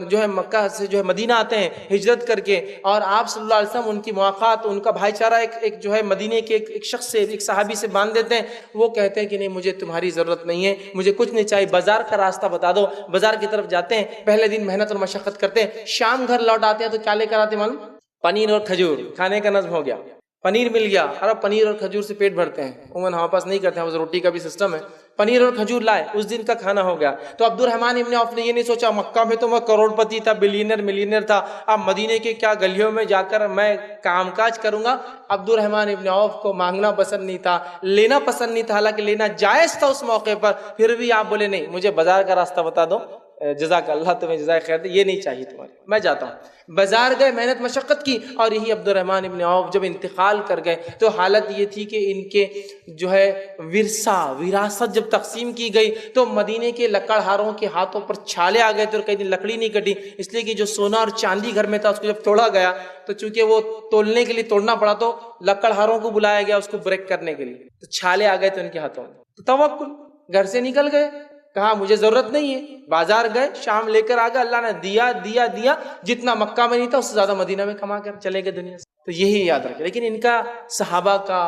جو ہے مکہ سے جو ہے مدینہ آتے ہیں ہجرت کر کے، اور آپ صلی اللہ علیہ وسلم ان کی مواقعات، ان کا بھائی چارہ ایک جو ہے مدینے کے ایک شخص سے، ایک صحابی سے باندھ دیتے ہیں. وہ کہتے ہیں کہ نہیں مجھے تمہاری ضرورت نہیں ہے، مجھے کچھ نہیں چاہیے، بازار کا راستہ بتا دو. بازار کی طرف جاتے ہیں، پہلے دن محنت اور مشقت کرتے ہیں، شام گھر لوٹ آتے ہیں تو کیا لے کر آتے ہیں معلوم؟ پنیر اور کھجور. کھانے کا نظم ہو گیا، پنیر مل گیا، اور اب پنیر اور کھجور سے پیٹ بھرتے ہیں. عموماً ہمارے پاس نہیں کرتے ہیں، روٹی کا بھی سسٹم ہے. پنیر اور کھجور لائے، اس دن کا کھانا ہو گیا. تو عبد الرحمن ابن عوف نے یہ نہیں سوچا مکہ میں تو میں کروڑ پتی تھا، ملینئر تھا، اب مدینے کے کیا گلیوں میں جا کر میں کام کاج کروں گا. عبد الرحمن ابن عوف کو مانگنا پسند نہیں تھا، لینا پسند نہیں تھا، حالانکہ لینا جائز تھا اس موقع پر. پھر بھی آپ بولے نہیں مجھے بازار کا راستہ بتا دو، جزاک اللہ تمہیں جزائے خیر دے، یہ نہیں چاہیے تمہارے، میں جاتا ہوں۔ بازار گئے، محنت مشقت کی، اور یہی عبد الرحمن ابن عوف جب انتقال کر گئے تو حالت یہ تھی کہ ان کے جو ہے وراثت جب تقسیم کی گئی تو مدینے کے لکڑہاروں کے ہاتھوں پر چھالے آ گئے تھے اور کئی دن لکڑی نہیں کٹی، اس لیے کہ جو سونا اور چاندی گھر میں تھا اس کو جب توڑا گیا تو چونکہ وہ تولنے کے لیے توڑنا پڑا تو لکڑہاروں کو بلایا گیا اس کو بریک کرنے کے لیے، تو چھالے آ گئے تھے ان کے ہاتھوں میں، تو توکل، گھر سے نکل گئے، کہا مجھے ضرورت نہیں ہے، بازار گئے، شام لے کر آ گئے، اللہ نے دیا دیا دیا، جتنا مکہ میں نہیں تھا اس سے زیادہ مدینہ میں کما کر چلے گئے دنیا سے۔ تو یہی یاد رکھے، لیکن ان کا صحابہ کا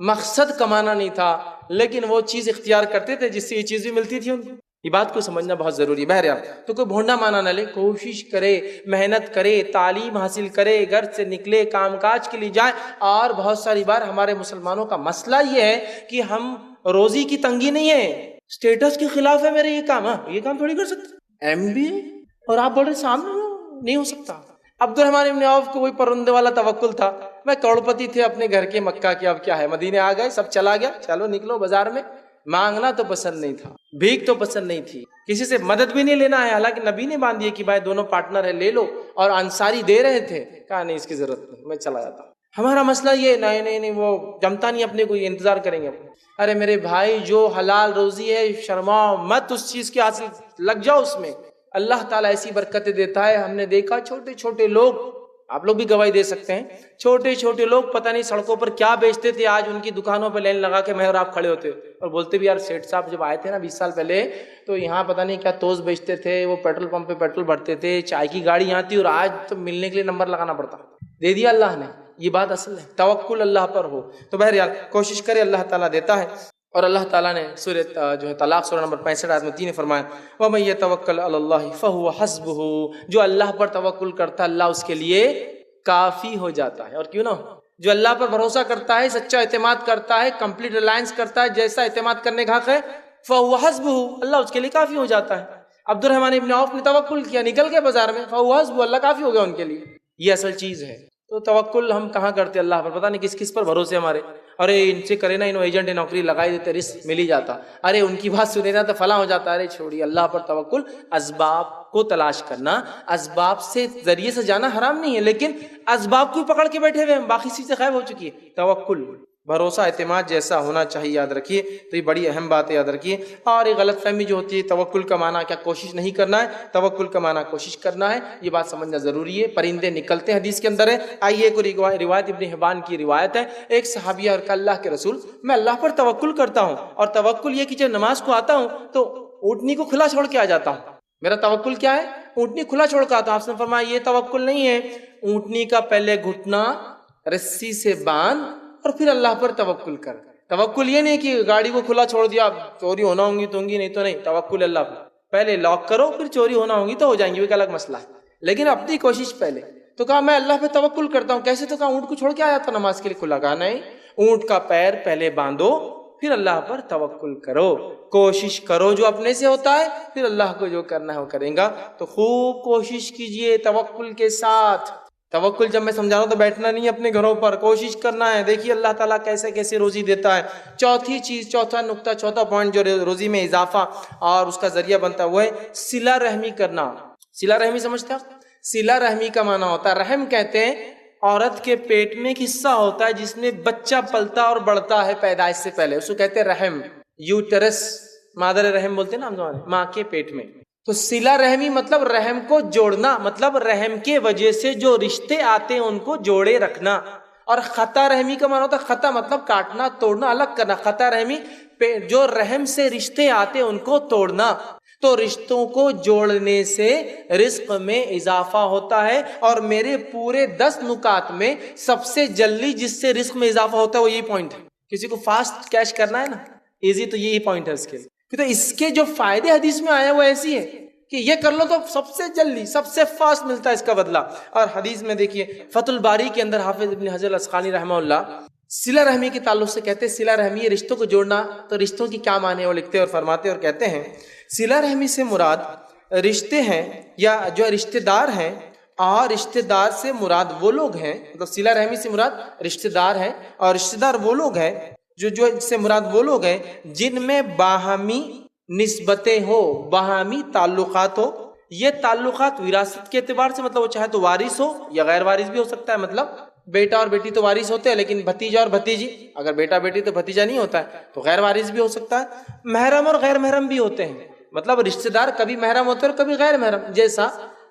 مقصد کمانا نہیں تھا، لیکن وہ چیز اختیار کرتے تھے جس سے یہ چیز بھی ملتی تھی ان کو۔ یہ بات کو سمجھنا بہت ضروری ہے۔ بہرحال تو کوئی بھونڈا مانا نہ لے، کوشش کرے، محنت کرے، تعلیم حاصل کرے، گھر سے نکلے، کام کاج کے لیے جائے۔ اور بہت ساری بار ہمارے مسلمانوں کا مسئلہ یہ ہے کہ ہم روزی کی تنگی نہیں ہے، اسٹیٹس کے خلاف ہے میرے یہ کام، یہ کام تھوڑی کر سکتے، ایم بی اے اور آپ بول رہے سامنے نہیں ہو سکتا۔ عبد الرحمن ابن عوف کو وہی پرندے والا توکل تھا، میں کروڑپتی تھے اپنے گھر کے، مکہ کے، اب کیا ہے، مدینے آ گئے، سب چلا گیا، چلو نکلو بازار میں۔ مانگنا تو پسند نہیں تھا، بھیک تو پسند نہیں تھی، کسی سے مدد بھی نہیں لینا ہے، حالانکہ نبی نے باندھ دیا کہ بھائی دونوں پارٹنر ہے لے لو، اور انصاری دے رہے تھے، کہا نہیں اس کی ضرورت نہیں، میں چلا جاتا ہوں۔ ہمارا مسئلہ یہ نہیں وہ جمتا نہیں اپنے کو، یہ انتظار کریں گے اپنے۔ ارے میرے بھائی جو حلال روزی ہے شرماؤ مت اس چیز کے حاصل، لگ جاؤ اس میں، اللہ تعالیٰ ایسی برکتیں دیتا ہے۔ ہم نے دیکھا چھوٹے چھوٹے لوگ، آپ لوگ بھی گواہی دے سکتے ہیں، چھوٹے چھوٹے لوگ پتہ نہیں سڑکوں پر کیا بیچتے تھے، آج ان کی دکانوں پہ لائن لگا کے میں اور آپ کھڑے ہوتے اور بولتے بھی یار سیٹھ صاحب جب آئے تھے نا 20 سال پہلے تو یہاں پتہ نہیں کیا توز بیچتے تھے، وہ پیٹرول پمپ پہ پیٹرول بھرتے تھے، چائے کی گاڑی یہاں تھی، اور آج تو ملنے کے لیے نمبر لگانا پڑتا، دے دیا اللہ نے۔ یہ بات اصل ہے، توکل اللہ پر ہو۔ تو بہرحال کوشش کرے، اللہ تعالیٰ دیتا ہے۔ اور اللہ تعالیٰ نے سورہ جو ہے طلاق سورہ نمبر 65 آیت میں 3 فرمایا وَمَن يَتَوَكَّلْ عَلَى اللَّهِ فَهُوَ حَسْبُهُ، جو اللہ پر توکل کرتا ہے اللہ اس کے لیے کافی ہو جاتا ہے۔ اور کیوں نہ ہو، جو اللہ پر بھروسہ کرتا ہے، سچا اعتماد کرتا ہے، کمپلیٹ ریلائنس کرتا ہے، جیسا اعتماد کرنے کا حق ہے، فَهُوَ حَسْبُهُ، اللہ اس کے لیے کافی ہو جاتا ہے۔ عبد الرحمن ابن عوف نے توکل کیا، نکل گئے بازار میں، فَهُوَ حَسْبُهُ، اللہ کافی ہو گیا ان کے لیے۔ یہ اصل چیز ہے۔ تو توکل ہم کہاں کرتے اللہ پر، پتہ نہیں کس کس پر بھروسے ہمارے، ارے ان سے کرے نا، انہوں ایجنٹ نوکری لگائی دیتے، رزق مل ہی جاتا، ارے ان کی بات سنے نا تو فلاں ہو جاتا، ارے چھوڑیے اللہ پر توکل۔ اسباب کو تلاش کرنا، اسباب سے ذریعے سے جانا حرام نہیں ہے، لیکن اسباب کو پکڑ کے بیٹھے ہوئے ہیں، باقی چیزیں غائب ہو چکی ہے۔ توکل، بھروسہ، اعتماد جیسا ہونا چاہیے، یاد رکھیے۔ تو یہ بڑی اہم بات ہے، یاد رکھیے۔ اور یہ غلط فہمی جو ہوتی ہے، توکل کا معنی کیا کوشش نہیں کرنا ہے، توکل کا معنی کوشش کرنا ہے، یہ بات سمجھنا ضروری ہے۔ پرندے نکلتے ہیں، حدیث کے اندر ہے۔ آئیے کوئی روایت ابن حبان کی روایت ہے، ایک صحابی اور اللہ کے رسول، میں اللہ پر توکل کرتا ہوں، اور توکل یہ کہ جب نماز کو آتا ہوں تو اونٹنی کو کھلا چھوڑ کے آ جاتا ہوں۔ میرا توکل کیا ہے؟ اونٹنی کھلا چھوڑ کے آتا ہوں۔ آپ نے فرمایا یہ توکل نہیں ہے، اونٹنی کا پہلے گھٹنا رسی سے باندھ اور پھر اللہ پر توکل کر۔ توکل یہ نہیں کہ گاڑی کو کھلا چھوڑ دیا، چوری ہونا ہوں گی نہیں تو نہیں، توکل اللہ پر پہلے لاک کرو، پھر چوری ہونا ہوں گی تو ہو جائیں گی، وہ ایک الگ مسئلہ ہے، لیکن اپنی کوشش پہلے۔ تو کہا میں اللہ پہ توکل کرتا ہوں، کیسے؟ تو کہا اونٹ کو چھوڑ کے آیا تھا نماز کے لیے کھلا، کہا نہیں، اونٹ کا پیر پہلے باندھو پھر اللہ پر توکل کرو، کوشش کرو جو اپنے سے ہوتا ہے، پھر اللہ کو جو کرنا ہے وہ کریں گا۔ تو خوب کوشش کیجئے توکل کے ساتھ۔ توکل جب میں سمجھا رہا ہوں تو بیٹھنا نہیں اپنے گھروں پر، کوشش کرنا ہے۔ دیکھیے اللہ تعالیٰ کیسے کیسے روزی دیتا ہے۔ چوتھی چیز، چوتھا نقطہ، چوتھا پوائنٹ جو روزی میں اضافہ اور اس کا ذریعہ بنتا ہے وہ ہے صلہ رحمی کرنا۔ صلہ رحمی سمجھتے ہیں؟ صلہ رحمی کا معنی ہوتا ہے، رحم کہتے ہیں عورت کے پیٹ میں ایک حصہ ہوتا ہے جس میں بچہ پلتا اور بڑھتا ہے پیدائش سے پہلے، اس کو کہتے ہیں رحم، یوٹرس، مادر رحم بولتے ہیں نا ہم زبان میں، ماں کے پیٹ میں۔ تو صلہ رحمی مطلب رحم کو جوڑنا، مطلب رحم کے وجہ سے جو رشتے آتے ہیں ان کو جوڑے رکھنا۔ اور خطا رحمی کا معنی ہوتا ہے، خطا مطلب کاٹنا، توڑنا، الگ کرنا۔ خطا رحمی جو رحم سے رشتے آتے ہیں ان کو توڑنا۔ تو رشتوں کو جوڑنے سے رزق میں اضافہ ہوتا ہے، اور میرے پورے 10 نکات میں سب سے جلدی جس سے رزق میں اضافہ ہوتا ہے وہ یہی پوائنٹ ہے۔ کسی کو فاسٹ کیش کرنا ہے نا، ایزی، تو یہی پوائنٹ ہے اس کے لیے۔ تو اس کے جو فائدے حدیث میں آئے وہ ایسی ہے کہ یہ کر لو تو سب سے جلدی، سب سے فاسٹ ملتا ہے اس کا بدلہ۔ اور حدیث میں دیکھیے فتح الباری کے اندر حافظ ابن حجر الاسقلانی رحمہ اللہ صلہ رحمی کے تعلق سے کہتے ہیں، صلہ رحمی یہ رشتوں کو جوڑنا، تو رشتوں کی کیا معنی ہے وہ لکھتے اور فرماتے اور کہتے ہیں صلہ رحمی سے مراد رشتے ہیں یا جو رشتہ دار ہیں، اور رشتہ دار سے مراد وہ لوگ ہیں، مطلب صلہ رحمی سے مراد رشتہ دار ہیں، اور رشتہ دار وہ لوگ ہیں جو اس سے مراد وہ لوگ ہیں جن میں باہمی نسبتیں ہو، باہمی تعلقات ہو. یہ تعلقات وراثت کے اعتبار سے مطلب وہ چاہے تو وارث ہو یا غیر وارث بھی ہو سکتا ہے. مطلب بیٹا اور بیٹی تو وارث ہوتے ہیں، لیکن بھتیجا اور بھتیجی، اگر بیٹا بیٹی تو بھتیجا نہیں ہوتا ہے تو غیر وارث بھی ہو سکتا ہے. محرم اور غیر محرم بھی ہوتے ہیں، مطلب رشتہ دار کبھی محرم ہوتے ہیں اور کبھی غیر محرم. جیسا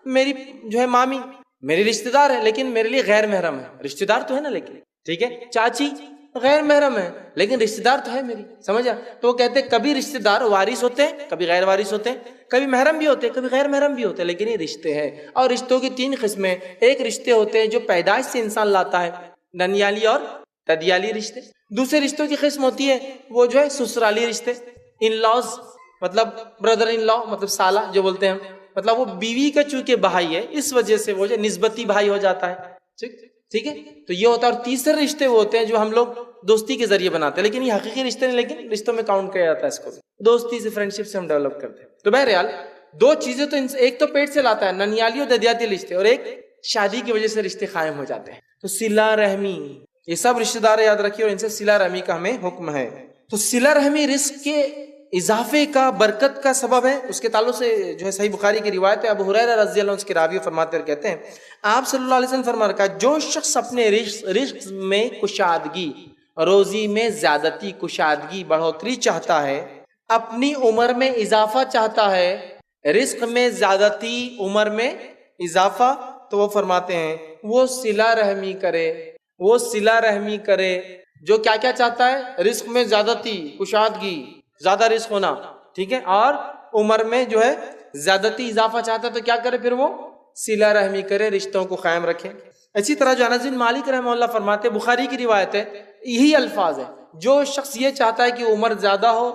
میری جو ہے مامی میری رشتہ دار ہے لیکن میرے لیے غیر محرم ہے، رشتہ دار تو ہے نا لیکن ٹھیک ہے. چاچی غیر محرم ہے لیکن رشتہ دار تو ہے میری، سمجھا. تو وہ کہتے ہیں کبھی رشتہ دار وارث ہوتے ہیں، کبھی غیر وارث ہوتے ہیں، کبھی محرم بھی ہوتے ہیں، کبھی غیر محرم بھی ہوتے ہیں، لیکن یہ رشتے ہیں. اور رشتوں کی تین قسمیں. ایک رشتے ہوتے ہیں جو پیدائش سے انسان لاتا ہے، ننیالی اور ددیالی رشتے. دوسرے رشتوں کی قسم ہوتی ہے وہ جو ہے سسرالی رشتے، ان لاز، مطلب بردر ان لا، مطلب سالہ جو بولتے ہیں، مطلب وہ بیوی کا چونکہ بھائی ہے اس وجہ سے وہ جو نسبتی بھائی ہو جاتا ہے. ٹھیک ہے، تو یہ ہوتا ہے. اور تیسرے رشتے وہ ہوتے ہیں جو ہم لوگ دوستی کے ذریعے بناتے ہیں، لیکن یہ حقیقی رشتے نہیں، لیکن رشتوں میں کاؤنٹ کیا جاتا ہے اس کو. دوستی سے، فرینڈ شپ سے ہم ڈیولپ کرتے ہیں. تو بہرحال دو چیزیں تو ایک تو پیٹ سے لاتا ہے ننیالی اور ددیاتی رشتے، اور ایک شادی کی وجہ سے رشتے قائم ہو جاتے ہیں. تو صلہ رحمی، یہ سب رشتے دار یاد رکھیے، اور ان سے صلہ رحمی کا ہمیں حکم ہے. تو صلہ رحمی رزق کے اضافے کا، برکت کا سبب ہے. اس کے تعلق سے جو ہے صحیح بخاری کی روایت ہے، ابو ہریرہ رضی اللہ عنہ اس کے راوی فرماتے ہیں، کہتے ہیں آپ صلی اللہ علیہ وسلم فرما رکھا جو شخص اپنے رزق میں کشادگی، روزی میں زیادتی، کشادگی، بڑھوتری چاہتا ہے، اپنی عمر میں اضافہ چاہتا ہے، رزق میں زیادتی، عمر میں اضافہ، تو وہ فرماتے ہیں وہ صلہ رحمی کرے. وہ صلہ رحمی کرے جو کیا کیا چاہتا ہے؟ رزق میں زیادتی، کشادگی، زیادہ رزق ہونا، ٹھیک ہے، اور عمر میں جو ہے زیادتی، اضافہ چاہتا ہے، تو کیا کرے؟ پھر وہ صلہ رحمی کرے، رشتوں کو قائم رکھے. اسی طرح جو انس بن مالک رحمہ اللہ فرماتے، بخاری کی روایت ہے، یہی الفاظ ہے، جو شخص یہ چاہتا ہے کہ عمر زیادہ ہو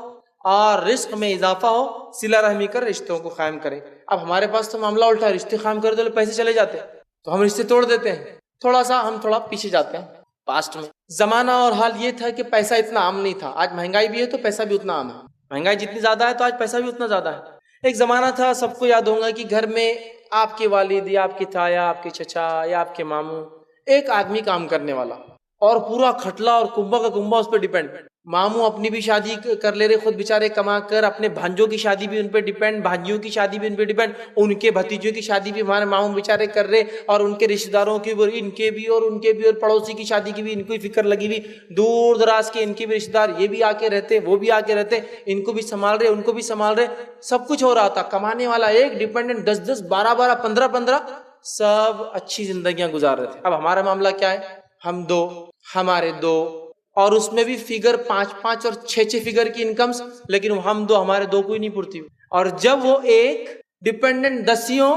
اور رزق میں اضافہ ہو، صلہ رحمی کر رشتوں کو قائم کرے. اب ہمارے پاس تو معاملہ الٹا ہے، رشتے قائم کر دو پیسے چلے جاتے ہیں تو ہم رشتے توڑ دیتے ہیں. ہم تھوڑا پیچھے جاتے ہیں پاسٹ میں. زمانہ اور حال یہ تھا کہ پیسہ اتنا عام نہیں تھا. آج مہنگائی بھی ہے تو پیسہ بھی اتنا عام ہے. مہنگائی جتنی زیادہ ہے تو آج پیسہ بھی اتنا زیادہ ہے. ایک زمانہ تھا، سب کو یاد ہوگا، کہ گھر میں آپ کے والد یا آپ کی تایا، آپ کے چچا یا آپ کے ماموں، ایک آدمی کام کرنے والا، اور پورا کھٹلا اور کنبا کا کنبا اس پہ ڈیپینڈ. ماموں اپنی بھی شادی کر لے رہے خود بیچارے کما کر، اپنے بھانجوں کی شادی بھی ان پہ ڈیپینڈ، بھانجیوں کی شادی بھی ان پہ ڈیپینڈ، ان کے بھتیجوں کی شادی بھی ہمارے ماموں بیچارے کر رہے، اور ان کے رشتہ داروں کی بھی، ان کے بھی، اور ان کے بھی، اور پڑوسی کی شادی کی بھی ان کو فکر لگی ہوئی، دور دراز کے ان کے بھی رشتہ دار، یہ بھی آ کے رہتے، وہ بھی آ کے رہتے، ان کو بھی سنبھال رہے، ان کو بھی سنبھال رہے، سب کچھ ہو رہا تھا. کمانے والا ایک، ڈیپینڈنٹ 10 12 15 سب اچھی زندگیاں گزار رہے تھے. اب ہمارا معاملہ کیا ہے؟ ہم دو، ہمارے دو، اور اس میں بھی فگر 5 اور 6 فگر کی انکمز، لیکن ہم دو، ہمارے دو کوئی نہیں پڑتی. اور جب وہ ایک ڈیپینڈنٹ 10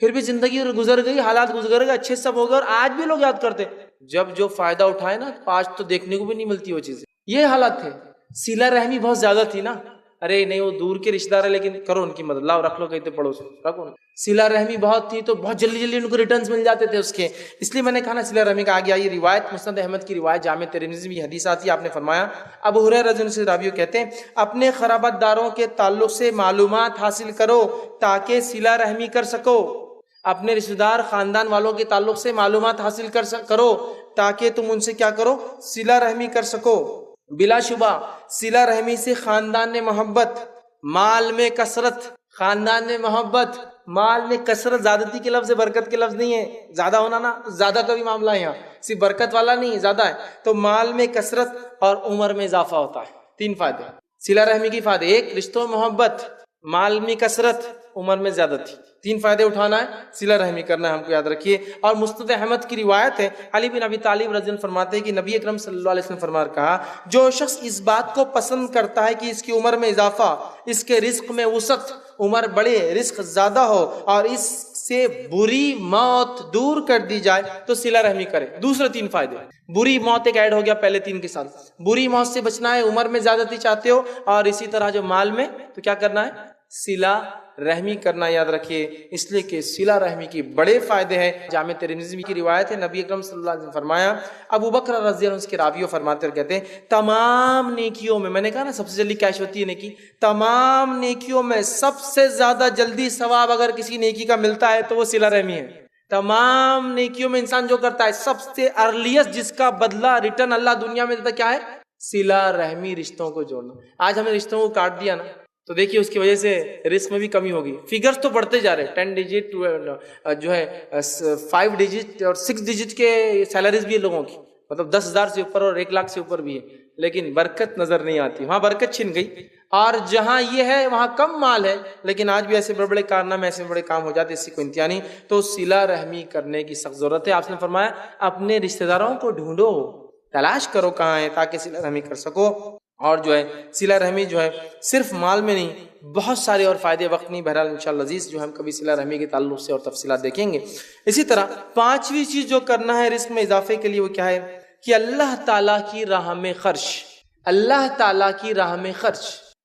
پھر بھی زندگی گزر گئی، حالات گزر گئے، اچھے سب ہو گئے، اور آج بھی لوگ یاد کرتے جب جو فائدہ اٹھائے نا، آج تو دیکھنے کو بھی نہیں ملتی وہ چیزیں. یہ حالات تھے. صلہ رحمی بہت زیادہ تھی نا. ارے نہیں وہ دور کے رشتہ دار ہے لیکن کرو ان کی مدد، لاؤ رکھ لو کہیں تو پڑوس رکھو. صلہ رحمی بہت تھی تو بہت جلدی جلدی ان کو ریٹرنز مل جاتے تھے اس کے. اس لیے میں نے کہا نا صلہ رحمی کا. آگے آئی روایت مسند احمد کی روایت، جامع ترمذی میں حدیث آتی ہے. آپ نے فرمایا، ابو ہریرہ رضی اللہ عنہ سے راوی کہتے ہیں اپنے قرابت داروں کے تعلق سے معلومات حاصل کرو تاکہ صلہ رحمی کر سکو. اپنے رشتہ دار خاندان والوں کے تعلق سے معلومات حاصل کرو تاکہ تم ان سے کیا کرو؟ صلہ رحمی کر سکو. بلا شبہ صلہ رحمی سے خاندان میں محبت، مال میں کثرت، خاندان میں محبت، مال میں کثرت، زیادتی کے لفظ، برکت کے لفظ نہیں ہے. زیادہ ہونا نا، زیادہ کا بھی معاملہ ہے یہاں، صرف برکت والا نہیں، زیادہ ہے. تو مال میں کثرت اور عمر میں اضافہ ہوتا ہے. 3 فائدے صلہ رحمی کی فائدے: ایک، رشتوں میں محبت، مال میں کثرت، عمر میں زیادتی. 3 فائدے اٹھانا ہے، صلہ رحمی کرنا ہے، ہم کو یاد رکھیے. اور مسند احمد کی روایت ہے، علی بن ابی طالب رضی اللہ عنہ فرماتے ہیں کہ نبی اکرم صلی اللہ علیہ وسلم فرما کہا، جو شخص اس بات کو پسند کرتا ہے کہ اس کی عمر میں اضافہ، اس کے رزق میں وسعت، عمر بڑھے، رزق زیادہ ہو، اور اس سے بری موت دور کر دی جائے، تو صلہ رحمی کرے. دوسرے 3 فائدے. بری موت ایک ایڈ ہو گیا پہلے 3 کے ساتھ. بری موت سے بچنا ہے، عمر میں زیادتی چاہتے ہو، اور اسی طرح جو مال میں، تو کیا کرنا ہے؟ صلہ رحمی کرنا. یاد رکھیے، اس لیے کہ صلہ رحمی کی بڑے فائدے ہیں. جامع ترمذی کی روایت ہے، نبی اکرم صلی اللہ علیہ وسلم فرمایا، ابو بکر رضی اللہ عنہ کے راوی فرماتے اور کہتے ہیں تمام نیکیوں میں نے کہا نا سب سے جلدی کیش ہوتی ہے نیکی، تمام نیکیوں میں سب سے زیادہ جلدی ثواب اگر کسی نیکی کا ملتا ہے تو وہ صلہ رحمی ہے. تمام نیکیوں میں انسان جو کرتا ہے، سب سے ارلیسٹ جس کا بدلہ ریٹرن اللہ دنیا میں دیتا کیا ہے؟ صلہ رحمی، رشتوں کو جوڑنا. آج ہمیں رشتوں کو کاٹ دیا نا، تو دیکھیے اس کی وجہ سے رزق میں بھی کمی ہوگی. فگرز تو بڑھتے جا رہے ہیں, 10 ڈیجٹ جو ہے 5 ڈیجٹ اور 6 ڈیجٹ کے سیلریز بھی ہے لوگوں کی, مطلب 10,000 سے اوپر اور 1 لاکھ سے اوپر بھی ہے, لیکن برکت نظر نہیں آتی. وہاں برکت چھن گئی. اور جہاں یہ ہے وہاں کم مال ہے, لیکن آج بھی ایسے بڑے بڑے کارنامے, ایسے بڑے کام ہو جاتے, اس کی کوئی انتہا نہیں. تو صلہ رحمی کرنے کی سخت ضرورت ہے. آپ نے فرمایا اپنے رشتہ داروں کو ڈھونڈو, تلاش کرو کہاں ہے, تاکہ صلہ رحمی کر سکو. اور جو ہے صلہ رحمی جو ہے صرف مال میں نہیں, بہت سارے اور فائدے, وقت نہیں, بہرحال انشاءاللہ عزیز جو ہم کبھی صلہ رحمی کے تعلق سے اور تفصیلات دیکھیں گے. اسی طرح 5ویں چیز جو کرنا ہے رزق میں اضافے کے لیے وہ کیا ہے کہ اللہ تعالیٰ کی راہ میں خرچ. اللہ تعالیٰ کی راہ میں خرچ,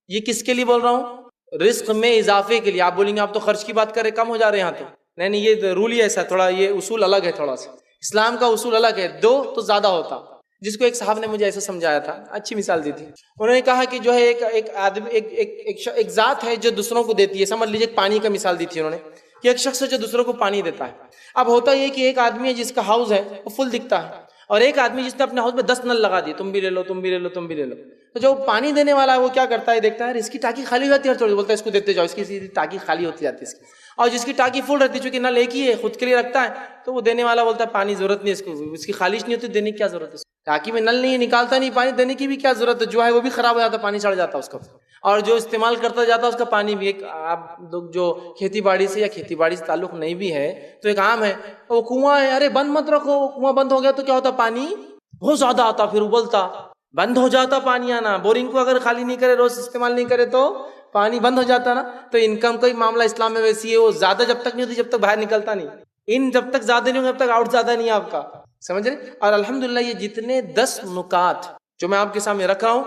یہ کس کے لیے بول رہا ہوں؟ رزق میں اضافے کے لیے. آپ بولیں گے آپ تو خرچ کی بات کر رہے, کم ہو جا رہے ہیں یہاں. تو نہیں, یہ رول ہی ایسا, تھوڑا یہ اصول الگ ہے, تھوڑا سا اسلام کا اصول الگ ہے. 2 تو زیادہ ہوتا. جس کو ایک صاحب نے مجھے ایسا سمجھایا تھا, اچھی مثال دی تھی. انہوں نے کہا کہ جو ہے ایک آدمی ایک ذات ہے جو دوسروں کو دیتی ہے. سمجھ لیجیے پانی کا مثال دی تھی انہوں نے, کہ ایک شخص ہے جو دوسروں کو پانی دیتا ہے. اب ہوتا یہ کہ ایک آدمی ہے جس کا ہاؤس ہے وہ فل دکھتا ہے, اور ایک آدمی جس نے اپنے ہاؤس میں 10 نل لگا دیے, تم بھی لے لو, تم بھی لے لو, تم بھی لے لو. تو جو پانی دینے والا ہے وہ کیا کرتا ہے, دیکھتا ہے اس کی ٹانکی خالی ہوتی ہے, تھوڑی بولتا ہے اس کو دیتے جاؤ, اس کی ٹانکی خالی ہوتی جاتی ہے اس کی. اور جس کی ٹانکی فل رہتی ہے, چونکہ نل ایک ہی ہے, خود کے لیے رکھتا ہے, تو وہ دینے والا بولتا ہے پانی ضرورت نہیں اس کو, اس کی خالص نہیں ہوتی, دینے کی کیا ضرورت ہے, ٹانکی میں نل نہیں نکالتا نہیں پانی, دینے کی بھی کیا ضرورت ہے. جو ہے وہ بھی خراب ہو جاتا, پانی چڑھ جاتا اس کا, اور جو استعمال کرتا جاتا اس کا پانی بھی. ایک آپ لوگ جو کھیتی باڑی سے یا کھیتی باڑی سے تعلق نہیں بھی ہے تو ایک عام ہے, وہ کنواں ہے, ارے بند مت رکھو, کنواں بند ہو گیا تو کیا ہوتا, پانی بہت زیادہ آتا, پھر ابلتا, بند ہو جاتا پانی آنا. بورنگ کو اگر خالی نہیں کرے, روز استعمال نہیں کرے تو پانی بند ہو جاتا نا. تو انکم کا ہی معاملہ اسلام میں ویسی ہے, وہ زیادہ جب تک نہیں ہوتی جب تک باہر نکلتا نہیں, ان جب تک زیادہ نہیں ہوں جب تک آؤٹ زیادہ نہیں ہے آپ کا, سمجھ رہے. اور الحمدللہ یہ جتنے 10 نکات جو میں آپ کے سامنے رکھ رہا ہوں,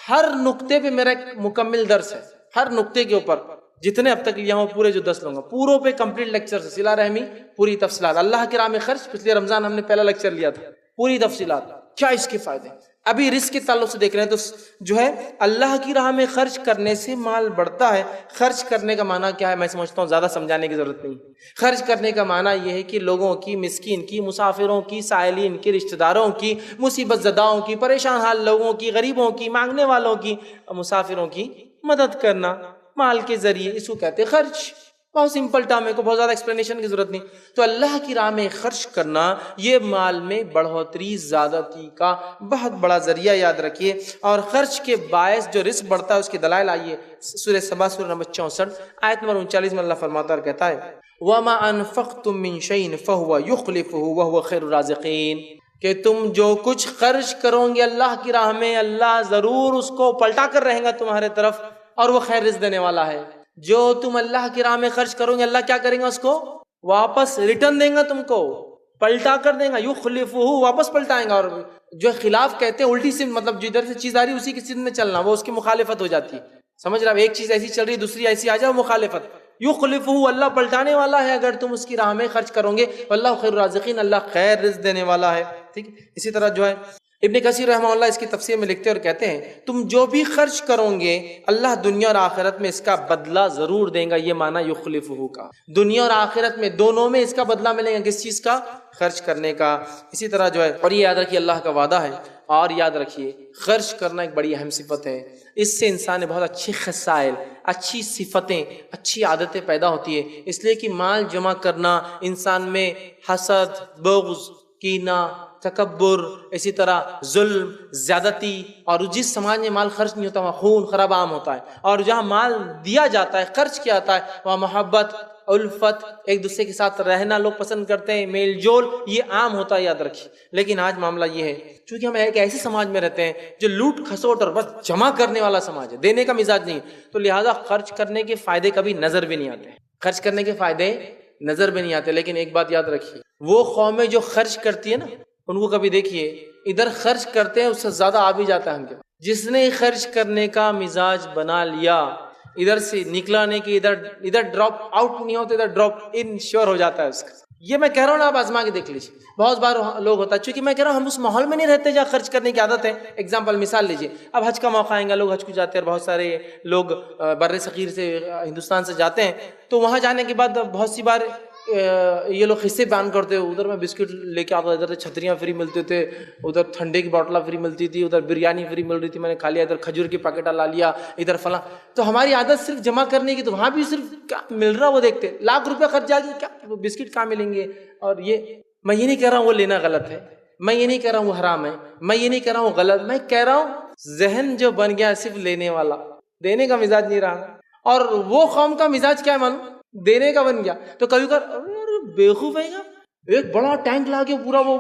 ہر نقطے پہ میرا ایک مکمل درس ہے. ہر نقطے کے اوپر جتنے اب تک لیا ہوں پورے جو 10 لوں گا, پوروں پہ کمپلیٹ لیکچر ہے. صلہ رحمی پوری تفصیلات, اللہ کی راہ میں خرچ, پچھلے رمضان ہم نے پہلا لیکچر لیا تھا, پوری تفصیلات, کیا اس کے فائدے. ابھی رزق کے تعلق سے دیکھ رہے ہیں تو جو ہے اللہ کی راہ میں خرچ کرنے سے مال بڑھتا ہے. خرچ کرنے کا معنی کیا ہے, میں سمجھتا ہوں زیادہ سمجھانے کی ضرورت نہیں. خرچ کرنے کا معنی یہ ہے کہ لوگوں کی, مسکین کی, مسافروں کی, سائلین کی, رشتہ داروں کی, مصیبت زداؤں کی, پریشان حال لوگوں کی, غریبوں کی, مانگنے والوں کی, مسافروں کی مدد کرنا مال کے ذریعے, اس کو کہتے ہیں خرچ. بہت سمپل ٹرم ہے, کو بہت زیادہ ایکسپلینیشن کی ضرورت نہیں. تو اللہ کی راہ میں خرچ کرنا یہ مال میں بڑھوتری, زیادتی کا بہت بڑا ذریعہ, یاد رکھیے. اور خرچ کے باعث جو رزق بڑھتا ہے اس کے دلائل آئیے سورہ سبا سورہ نمبر 64 آیت نمبر 39 میں اللہ فرماتا ہے اور کہتا ہے وَمَا أَنفَقْتُم مِّن شَيْءٍ فَهُوَ يُخْلِفُهُ وَهُوَ خَيْرُ الرَّازِقِينَ, کہ تم جو کچھ خرچ کرو گے اللہ کی راہ میں, اللہ ضرور اس کو پلٹا کر رہے گا تمہارے طرف, اور وہ خیر رزق دینے والا ہے. جو تم اللہ کی راہ میں خرچ کرو گے اللہ کیا کریں گا, اس کو واپس ریٹرن دیں گا, تم کو پلٹا کر دیں گا. یخلفہ, واپس پلٹائیں گا. اور جو خلاف کہتے ہیں الٹی سے, مطلب جدھر سے چیز آ رہی ہے اسی کی سمت میں چلنا, وہ اس کی مخالفت ہو جاتی ہے. سمجھ رہا, ایک چیز ایسی چل رہی ہے دوسری ایسی آ جائے, مخالفت. یخلفہ, اللہ پلٹانے والا ہے اگر تم اس کی راہ میں خرچ کرو گے. واللہ خیر الرازقین, اللہ خیر رزق دینے والا ہے. ٹھیک. اسی طرح جو ہے ابن کثیر رحمہ اللہ اس کی تفسیر میں لکھتے اور کہتے ہیں تم جو بھی خرچ کرو گے اللہ دنیا اور آخرت میں اس کا بدلہ ضرور دیں گا. یہ معنی یخلفہ کا, دنیا اور آخرت میں دونوں میں اس کا بدلہ ملے گا. کس چیز کا, خرچ کرنے کا. اسی طرح جو ہے, اور یہ یاد رکھیے اللہ کا وعدہ ہے, اور یاد رکھیے خرچ کرنا ایک بڑی اہم صفت ہے. اس سے انسان نے بہت اچھی خصائل, اچھی صفتیں, اچھی عادتیں پیدا ہوتی ہے. اس لیے کہ مال جمع کرنا انسان میں حسد, بغض, کینہ, تکبر, اسی طرح ظلم, زیادتی, اور جس سماج میں مال خرچ نہیں ہوتا وہاں خون خراب عام ہوتا ہے. اور جہاں مال دیا جاتا ہے, خرچ کیا جاتا ہے, وہاں محبت, الفت, ایک دوسرے کے ساتھ رہنا لوگ پسند کرتے ہیں, میل جول, یہ عام ہوتا ہے, یاد رکھیے. لیکن آج معاملہ یہ ہے چونکہ ہم ایک ایسے سماج میں رہتے ہیں جو لوٹ کھسوٹ اور بس جمع کرنے والا سماج ہے, دینے کا مزاج نہیں, تو لہٰذا خرچ کرنے کے فائدے کبھی نظر بھی نہیں آتے. خرچ کرنے کے فائدے نظر بھی نہیں آتے. لیکن ایک بات یاد رکھیے, وہ قومیں جو خرچ کرتی ہے نا, ان کو کبھی دیکھیے ادھر خرچ کرتے ہیں اس سے زیادہ آ بھی جاتا ہے ہم کے. جس نے خرچ کرنے کا مزاج بنا لیا, ادھر سے نکلا نہیں کہ ادھر ڈراپ آؤٹ نہیں ہوتا, ادھر ڈراپ ان شور ہو جاتا ہے اس کا. یہ میں کہہ رہا ہوں نا, آپ آزما کے دیکھ لیجیے. بہت بار لوگ ہوتا ہے, چونکہ میں کہہ رہا ہوں ہم اس ماحول میں نہیں رہتے جہاں خرچ کرنے کی عادت ہے. ایگزامپل مثال لیجیے, اب حج کا موقع آئے گا, لوگ حج کو جاتے ہیں, اور بہت سارے لوگ بر صغیر سے ہندوستان سے جاتے ہیں, تو وہاں جانے کے بعد بہت سی بار یہ لوگ قصے بیان کرتے ہو، ادھر میں بسکٹ لے کے آتا تھا، ادھر سے چھتریاں فری ملتے تھے، ادھر ٹھنڈے کی بوٹلیں فری ملتی تھی، ادھر بریانی فری مل رہی تھی، میں نے کھا لیا، ادھر کھجور کی پیکٹ لا لیا، ادھر فلاں. تو ہماری عادت صرف جمع کرنے کی، تو وہاں بھی صرف کیا مل رہا وہ دیکھتے، لاکھ روپے خرچ جا کے کیا بسکٹ کہاں ملیں گے. اور یہ میں یہ نہیں کہہ رہا ہوں وہ لینا غلط ہے، میں یہ نہیں کہہ رہا ہوں وہ حرام ہے، میں یہ نہیں کہہ رہا ہوں غلط، میں کہہ رہا ہوں ذہن جو بن گیا صرف لینے والا، دینے کا مزاج نہیں رہا. اور وہ قوم کا مزاج کیا ہے معلوم، دینے کا بن گیا. تو کبھی بیوقوف ہے گا، ایک بڑا ٹینک لا کے پورا وہ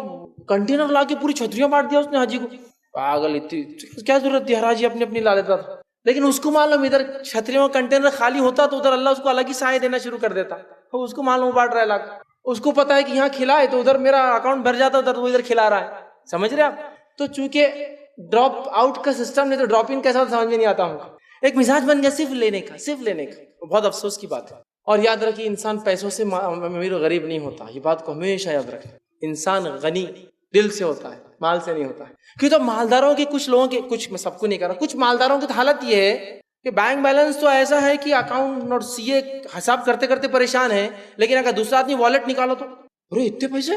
کنٹینر لا کے پوری چھتریاں بانٹ دیا اس نے حاجی کو. پاگل، اتنی کیا ضرورت تھی، ہر حاجی اپنی اپنی لا لیتا تھا. لیکن اس کو معلوم ادھر چھتریوں کا کنٹینر خالی ہوتا تو ادھر اللہ اس کو الگ ہی سائے دینا شروع کر دیتا. تو اس کو معلوم بانٹ رہا ہے لاکھ، اس کو پتا ہے کہ یہاں کھلائے تو ادھر میرا اکاؤنٹ بھر جاتا، ادھر وہ ادھر کھلا رہا ہے. سمجھ رہے آپ؟ تو چونکہ ڈراپ آؤٹ کا سسٹم نہیں تو ڈراپ ان کیسا سمجھ میں نہیں آتا ہوں. ایک مزاج بن گیا صرف لینے کا، صرف لینے کا. بہت افسوس کی بات ہے. اور یاد رکھیے انسان پیسوں سے امیر و غریب نہیں ہوتا، یہ بات کو ہمیشہ یاد رکھیں. انسان غنی دل سے ہوتا ہے، مال سے نہیں ہوتا ہے. کیوں؟ تو مالداروں کے کچھ لوگوں کے، کچھ میں سب کو نہیں کہہ رہا، کچھ مالداروں کی حالت یہ ہے کہ بینک بیلنس تو ایسا ہے کہ اکاؤنٹ اور سی اے حساب کرتے کرتے پریشان ہے، لیکن اگر دوسرا آدمی والٹ نکالو تو ارے اتنے پیسے،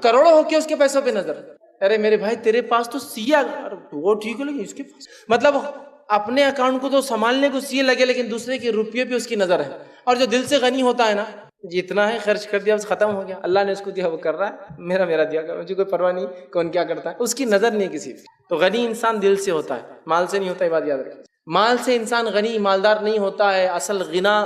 کروڑوں ہو کے اس کے پیسوں پہ نظر. ارے میرے بھائی تیرے پاس تو سی اے، وہ ٹھیک ہے لیکن اس کے پاس، مطلب اپنے اکاؤنٹ کو تو سنبھالنے کو سی اے لگے لیکن دوسرے کے روپیے پہ اس کی نظر ہے. اور جو دل سے غنی ہوتا ہے نا، جتنا ہے خرچ کر دیا بس ختم ہو گیا، اللہ نے اس کو دیا وہ کر رہا ہے، میرا دیا کرو، مجھے کوئی پرواہ نہیں کون کیا کرتا ہے، اس کی نظر نہیں کسی پہ. تو غنی انسان دل سے ہوتا ہے، مال سے نہیں ہوتا. یہ بات یاد رکھیں، مال سے انسان غنی مالدار نہیں ہوتا ہے. اصل غنا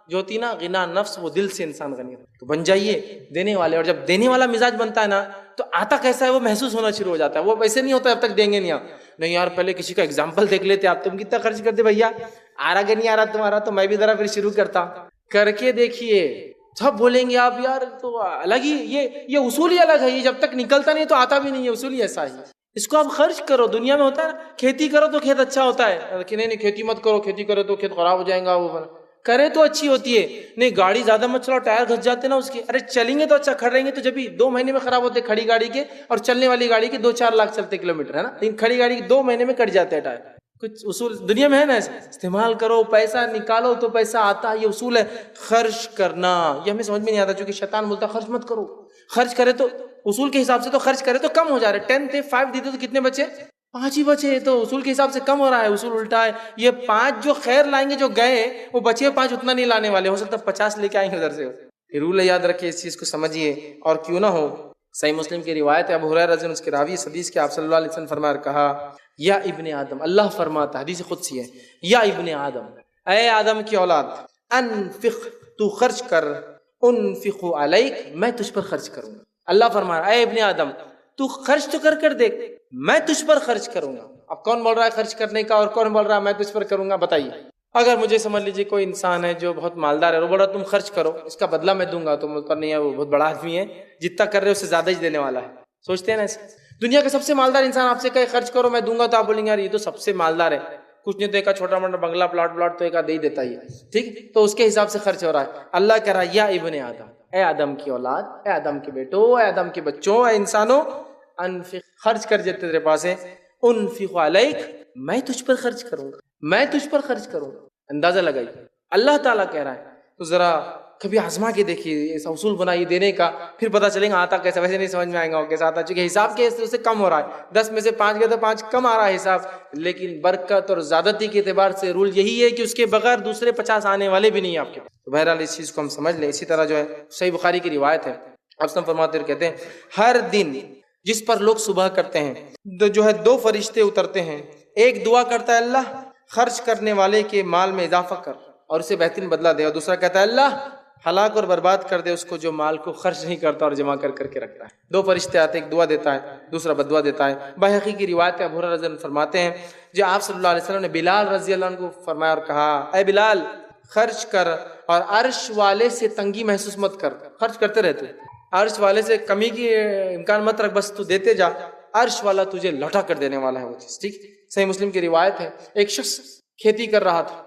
جو ہوتی نا، غنا نفس، وہ دل سے انسان غنی ہوتا ہے. تو بن جائیے دینے والے. اور جب دینے والا مزاج بنتا ہے نا تو آتا کیسا ہے وہ محسوس ہونا شروع ہو جاتا ہے. وہ ویسے نہیں ہوتا جب تک دیں گے نہیں آپ. نہیں یار پہلے کسی کا اگزامپل دیکھ لیتے آپ، تم کتنا خرچ کرتے بھیا، آ رہا کہ نہیں آ رہا تمہارا، تو میں بھی ذرا پھر شروع کرتا. کر کے دیکھیے، سب بولیں گے آپ یار تو الگ ہی، یہ اصول ہی الگ ہے، یہ جب تک نکلتا نہیں تو آتا بھی نہیں ہے. اصول ہی ایسا ہی، اس کو آپ خرچ کرو. دنیا میں ہوتا ہے نا، کھیتی کرو تو کھیت اچھا ہوتا ہے، کہ نہیں کھیتی مت کرو، کھیتی کرو تو کھیت خراب ہو جائے گا. وہ کرے تو اچھی ہوتی ہے. نہیں گاڑی زیادہ مت چلاؤ، ٹائر گھس جاتے نا اس کے. ارے چلیں گے تو اچھا، کھڑے رہیں گے تو جب بھی 2 مہینے میں خراب ہوتے کھڑی گاڑی کے، اور چلنے والی گاڑی کے 2-4 لاکھ چلتے کلومیٹر ہے نا، لیکن کھڑی گاڑی کے 2 مہینے میں کٹ جاتے ہیں ٹائر. کچھ اصول دنیا میں ہے نا ایسے، استعمال کرو، پیسہ نکالو تو پیسہ آتا ہے. یہ اصول ہے خرچ کرنا. یہ ہمیں سمجھ میں نہیں آتا چونکہ شیطان بولتا خرچ مت کرو. خرچ کرے تو اصول کے حساب سے تو خرچ کرے تو کم ہو جا رہے. 10 تھے 5 دیتے تو کتنے بچے؟ 5 ہی بچے. تو اصول کے حساب سے کم ہو رہا ہے. اصول الٹا ہے. یہ 5 جو خیر لائیں گے، جو گئے وہ بچے 5 اتنا نہیں لانے والے، ہو سکتا ہے 50 لے کے آئیں گے ادھر سے. یہ رول یاد رکھیے، اس چیز کو سمجھیے. اور کیوں نہ ہو، صحیح مسلم کی روایت ہے، ابو ہریرہ رضی اللہ عنہ اس کے راوی اس حدیث کے، آپ صلی اللہ علیہ وسلم فرمایا اور کہا، یا ابن آدم، اللہ فرماتا ہے، حدیث قدسی ہے، یا ابن آدم، اے آدم کی اولاد، انفق، تو خرچ کر، انفق علیک، میں تجھ پر خرچ کروں گا. اللہ فرما رہا ہے، اے ابن آدم تو خرچ تو کر دیکھ، میں تجھ پر خرچ کروں گا. اب کون بول رہا ہے خرچ کرنے کا اور کون بول رہا ہے میں تجھ پر کروں گا؟ بتائیے. اگر مجھے سمجھ لیجیے کوئی انسان ہے جو بہت مالدار ہے، وہ بول رہا تم خرچ کرو، اس کا بدلہ میں دوں گا، تو مجھ پر نہیں ہے، وہ بہت بڑا آدمی ہے، جتنا کر رہے اس سے زیادہ ہی دینے والا ہے. سوچتے ہیں نا ایسے. دنیا کا سب سے مالدار انسان آپ سے کہے خرچ کرو میں دوں گا، تو آپ بولیں گے یار یہ تو سب سے مالدار ہے، کچھ نہیں تو ایک چھوٹا موٹا بنگلہ پلاٹ تو ایک دے ہی دیتا ہی ہے، ٹھیک، تو اس کے حساب سے خرچ ہو رہا ہے. اللہ کہہ رہا ہے، یا ابن آدم، اے آدم کی اولاد، اے آدم کے بیٹو، اے آدم کے بچوں، اے انسانوں، انفق، خرچ کر جتنے تیرے پاس ہے، انفق علیک، میں تجھ پر خرچ کروں گا، میں تجھ پر خرچ کروں گا. اندازہ لگائیے، اللہ تعالیٰ کہہ رہا ہے. تو ذرا کبھی آزما کے دیکھیے، ایسا اصول بنائیے دینے کا، پھر پتہ چلے گا آتا کیسا. ویسے نہیں سمجھ میں آئے گا کیسا آتا، چونکہ حساب کے سے کم ہو رہا ہے. 10 میں سے 5 گئے تو 5 کم آ رہا ہے حساب. لیکن برکت اور زیادتی کے اعتبار سے رول یہی ہے کہ اس کے بغیر دوسرے 50 آنے والے بھی نہیں ہیں آپ کے. تو بہرحال اس چیز کو ہم سمجھ لیں. اسی طرح جو ہے صحیح بخاری کی روایت ہے، آپ فرماتے ہوئے کہتے ہیں، ہر دن جس پر لوگ صبح کرتے ہیں جو ہے 2 فرشتے اترتے ہیں. ایک دعا کرتا ہے، اللہ خرچ کرنے والے کے مال میں اضافہ کر اور اسے بہترین بدلہ دے. اور دوسرا کہتا ہے، اللہ ہلاک اور برباد کر دے اس کو جو مال کو خرچ نہیں کرتا اور جمع کر کر کے رکھتا ہے. 2 فرشتے آتے، ایک دعا دیتا ہے، دوسرا بددعا دیتا ہے. بحقی کی روایت ہے، ابو ہریرہ رضی اللہ عنہ فرماتے ہیں، جو آپ صلی اللہ علیہ وسلم نے بلال رضی اللہ عنہ کو فرمایا اور کہا، اے بلال خرچ کر اور عرش والے سے تنگی محسوس مت کر. خرچ کرتے رہتے، عرش والے سے کمی کی امکان مت رکھ، بس تو دیتے جا، عرش والا تجھے لوٹا کر دینے والا ہے وہ چیز. ٹھیک، صحیح مسلم کی روایت ہے، ایک شخص کھیتی کر رہا تھا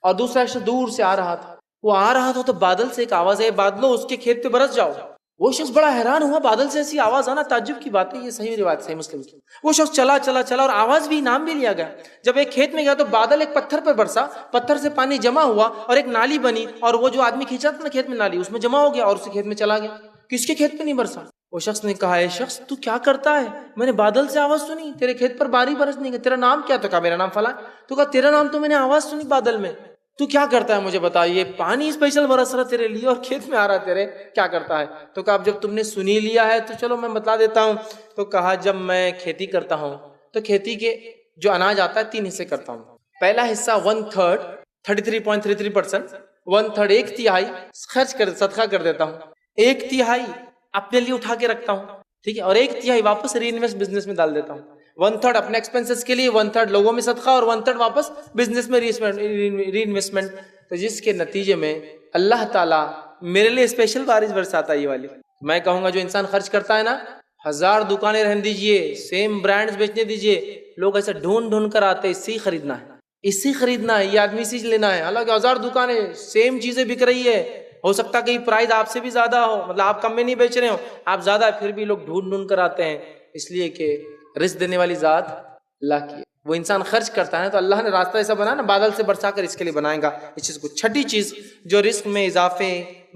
اور دوسرا شخص دور سے آ رہا تھا. وہ آ رہا تھا تو بادل سے ایک آواز ہے، بادلو اس کے کھیت پہ برس جاؤ. وہ شخص بڑا حیران ہوا، بادل سے ایسی آواز آنا تعجب کی بات ہے، یہ صحیح روایت صحیح مسلم کی۔ وہ شخص چلا چلا چلا اور آواز بھی نام بھی لیا گیا۔ جب ایک کھیت میں گیا تو بادل ایک پتھر پر برسا، پتھر سے پانی جمع ہوا اور ایک نالی بنی، اور وہ جو آدمی کھینچا تھا نا کھیت میں نالی، اس میں جمع ہو گیا اور اسی کھیت میں چلا گیا۔ کس کے کھیت پہ نہیں برسا؟ وہ شخص نے کہا، اے شخص تو کیا کرتا ہے؟ میں نے بادل سے آواز سنی، تیرے کھیت پر باری برس نہیں گئی، تیرا نام کیا؟ تو کہا میرا نام فلاں۔ تو کہا تیرا نام تو میں نے آواز سنی بادل میں، تو کیا کرتا ہے مجھے بتا، یہ پانی اسپیشل برس رہا تیرے لیے اور کھیت میں آ رہا تیرے، کیا کرتا ہے؟ تو کہا اب جب تم نے سنی لیا ہے تو چلو میں بتا دیتا ہوں۔ تو کہا جب میں کھیتی کرتا ہوں تو کھیتی کے جو اناج آتا ہے 3 حصے کرتا ہوں۔ پہلا حصہ 1/3 33.33%، 1/3 ایک تہائی خرچ کر صدقہ کر دیتا ہوں، 1/3 اپنے لیے اٹھا کے رکھتا ہوں، ٹھیک ہے، اور 1/3 واپس ری انویسٹ بزنس میں ڈال دیتا ہوں۔ 1/3 اپنے ایکسپینسز کے لیے، 1/3 لوگوں میں صدقہ، اور 1/3 واپس بزنس میں ری انویسٹمنٹ۔ تو جس کے نتیجے میں اللہ تعالیٰ میرے لیے اسپیشل بارش برساتا ہے یہ والی۔ میں کہوں گا جو انسان خرچ کرتا ہے نا، 1000 دکانیں رہن دیجئے، سیم برانڈز بیچنے دیجئے، لوگ ایسے ڈھونڈ ڈھونڈ کر آتے ہیں، اس سے ہی خریدنا ہے، اس سے خریدنا ہے، یہ آدمی سے لینا ہے، حالانکہ 1000 دکانیں سیم چیزیں بک رہی ہے، ہو سکتا ہے کہ پرائز آپ سے بھی زیادہ ہو، مطلب آپ کم میں نہیں بیچ رہے ہو، آپ زیادہ ہے، پھر بھی لوگ ڈھونڈ ڈھونڈ کر آتے ہیں، اس لیے کہ رزق دینے والی ذات اللہ کی ہے۔ وہ انسان خرچ کرتا ہے تو اللہ نے راستہ ایسا بنا نا، بادل سے برسا کر اس کے لیے بنائے گا اس چیز کو۔ چھٹی چیز جو رزق میں اضافے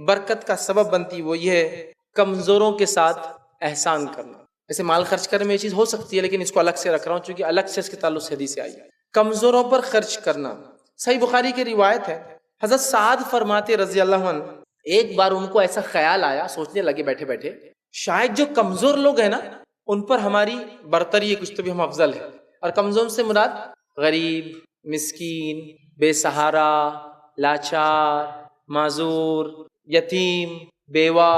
برکت کا سبب بنتی وہ یہ ہے کمزوروں کے ساتھ احسان کرنا۔ ایسے مال خرچ کرنے میں یہ چیز ہو سکتی ہے، لیکن اس کو الگ سے رکھ رہا ہوں چونکہ الگ سے اس کے تعلق سے حدیث آئی ہے۔ کمزوروں پر خرچ کرنا، صحیح بخاری کی روایت ہے، حضرت سعد فرماتے رضی اللہ عنہ، ایک بار ان کو ایسا خیال آیا، سوچنے لگے بیٹھے بیٹھے، شاید جو کمزور لوگ ہیں نا ان پر ہماری برتری ہے، کچھ تو بھی ہم افضل ہے۔ اور کمزور سے مراد غریب، مسکین، بے سہارا، لاچار، معذور، یتیم، بیوہ،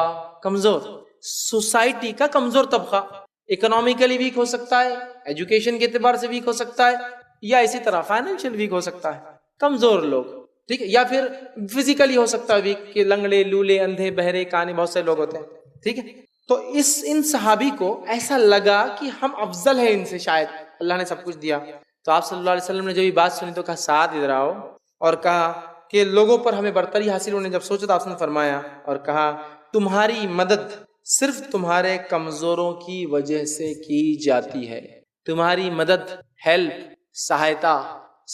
کمزور، سوسائٹی کا کمزور طبقہ، اکنامیکلی ویک ہو سکتا ہے، ایجوکیشن کے اعتبار سے ویک ہو سکتا ہے، یا اسی طرح فائنینشیل ویک ہو سکتا ہے، کمزور لوگ، ٹھیک ہے، یا پھر فزیکلی ہو سکتا ہے ویک، کہ لنگڑے، لولے، اندھے، بہرے، کانے، بہت سے لوگ ہوتے ہیں، ٹھیک ہے۔ تو ان صحابی کو ایسا لگا کہ ہم افضل ہیں ان سے، شاید اللہ نے سب کچھ دیا۔ تو آپ صلی اللہ علیہ وسلم نے جب یہ بات سنی تو کہا سعد ادھر آؤ، اور کہا کہ لوگوں پر ہمیں برتری حاصل ہونے جب سوچا تو آپ نے فرمایا اور کہا تمہاری مدد صرف تمہارے کمزوروں کی وجہ سے کی جاتی ہے، تمہاری مدد، ہیلپ، سہایتا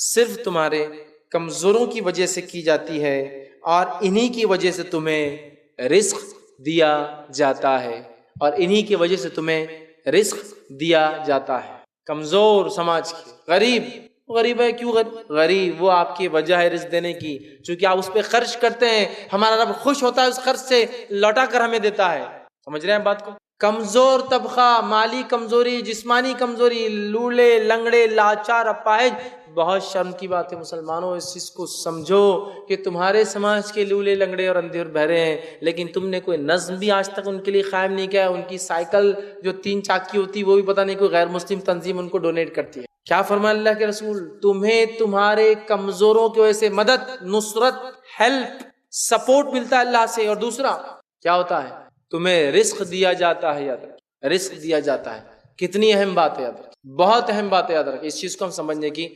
صرف تمہارے کمزوروں کی وجہ سے کی جاتی ہے، اور انہی کی وجہ سے تمہیں رزق دیا جاتا ہے، اور انہی کی وجہ سے تمہیں رزق دیا جاتا ہے۔ کمزور سماج کے، غریب ہے، کیوں غریب؟ وہ آپ کی وجہ ہے رزق دینے کی، چونکہ آپ اس پہ خرچ کرتے ہیں، ہمارا رب خوش ہوتا ہے اس خرچ سے، لوٹا کر ہمیں دیتا ہے۔ سمجھ رہے ہیں بات کو؟ کمزور طبقہ، مالی کمزوری، جسمانی کمزوری، لولے، لنگڑے، لاچار، اپاہج، بہت شرم کی بات ہے مسلمانوں، اس چیز کو سمجھو کہ تمہارے سماج کے لولے، لنگڑے اور اندھے اور بہرے ہیں، لیکن تم نے کوئی نظم بھی آج تک ان کے لیے قائم نہیں کیا۔ ان کی سائیکل جو 3 چاکی ہوتی وہ بھی پتہ نہیں کوئی غیر مسلم تنظیم ان کو ڈونیٹ کرتی ہے۔ کیا فرمایا اللہ کے رسول؟ تمہیں تمہارے کمزوروں کی وجہ سے مدد، نصرت، ہیلپ، سپورٹ ملتا ہے اللہ سے، اور دوسرا کیا ہوتا ہے؟ تمہیں رزق دیا جاتا ہے، یاد رکھ، رزق دیا جاتا ہے۔ کتنی اہم بات ہے، یاد رکھ، بہت اہم بات ہے، یاد رکھ، اس چیز کو ہم سمجھنے کی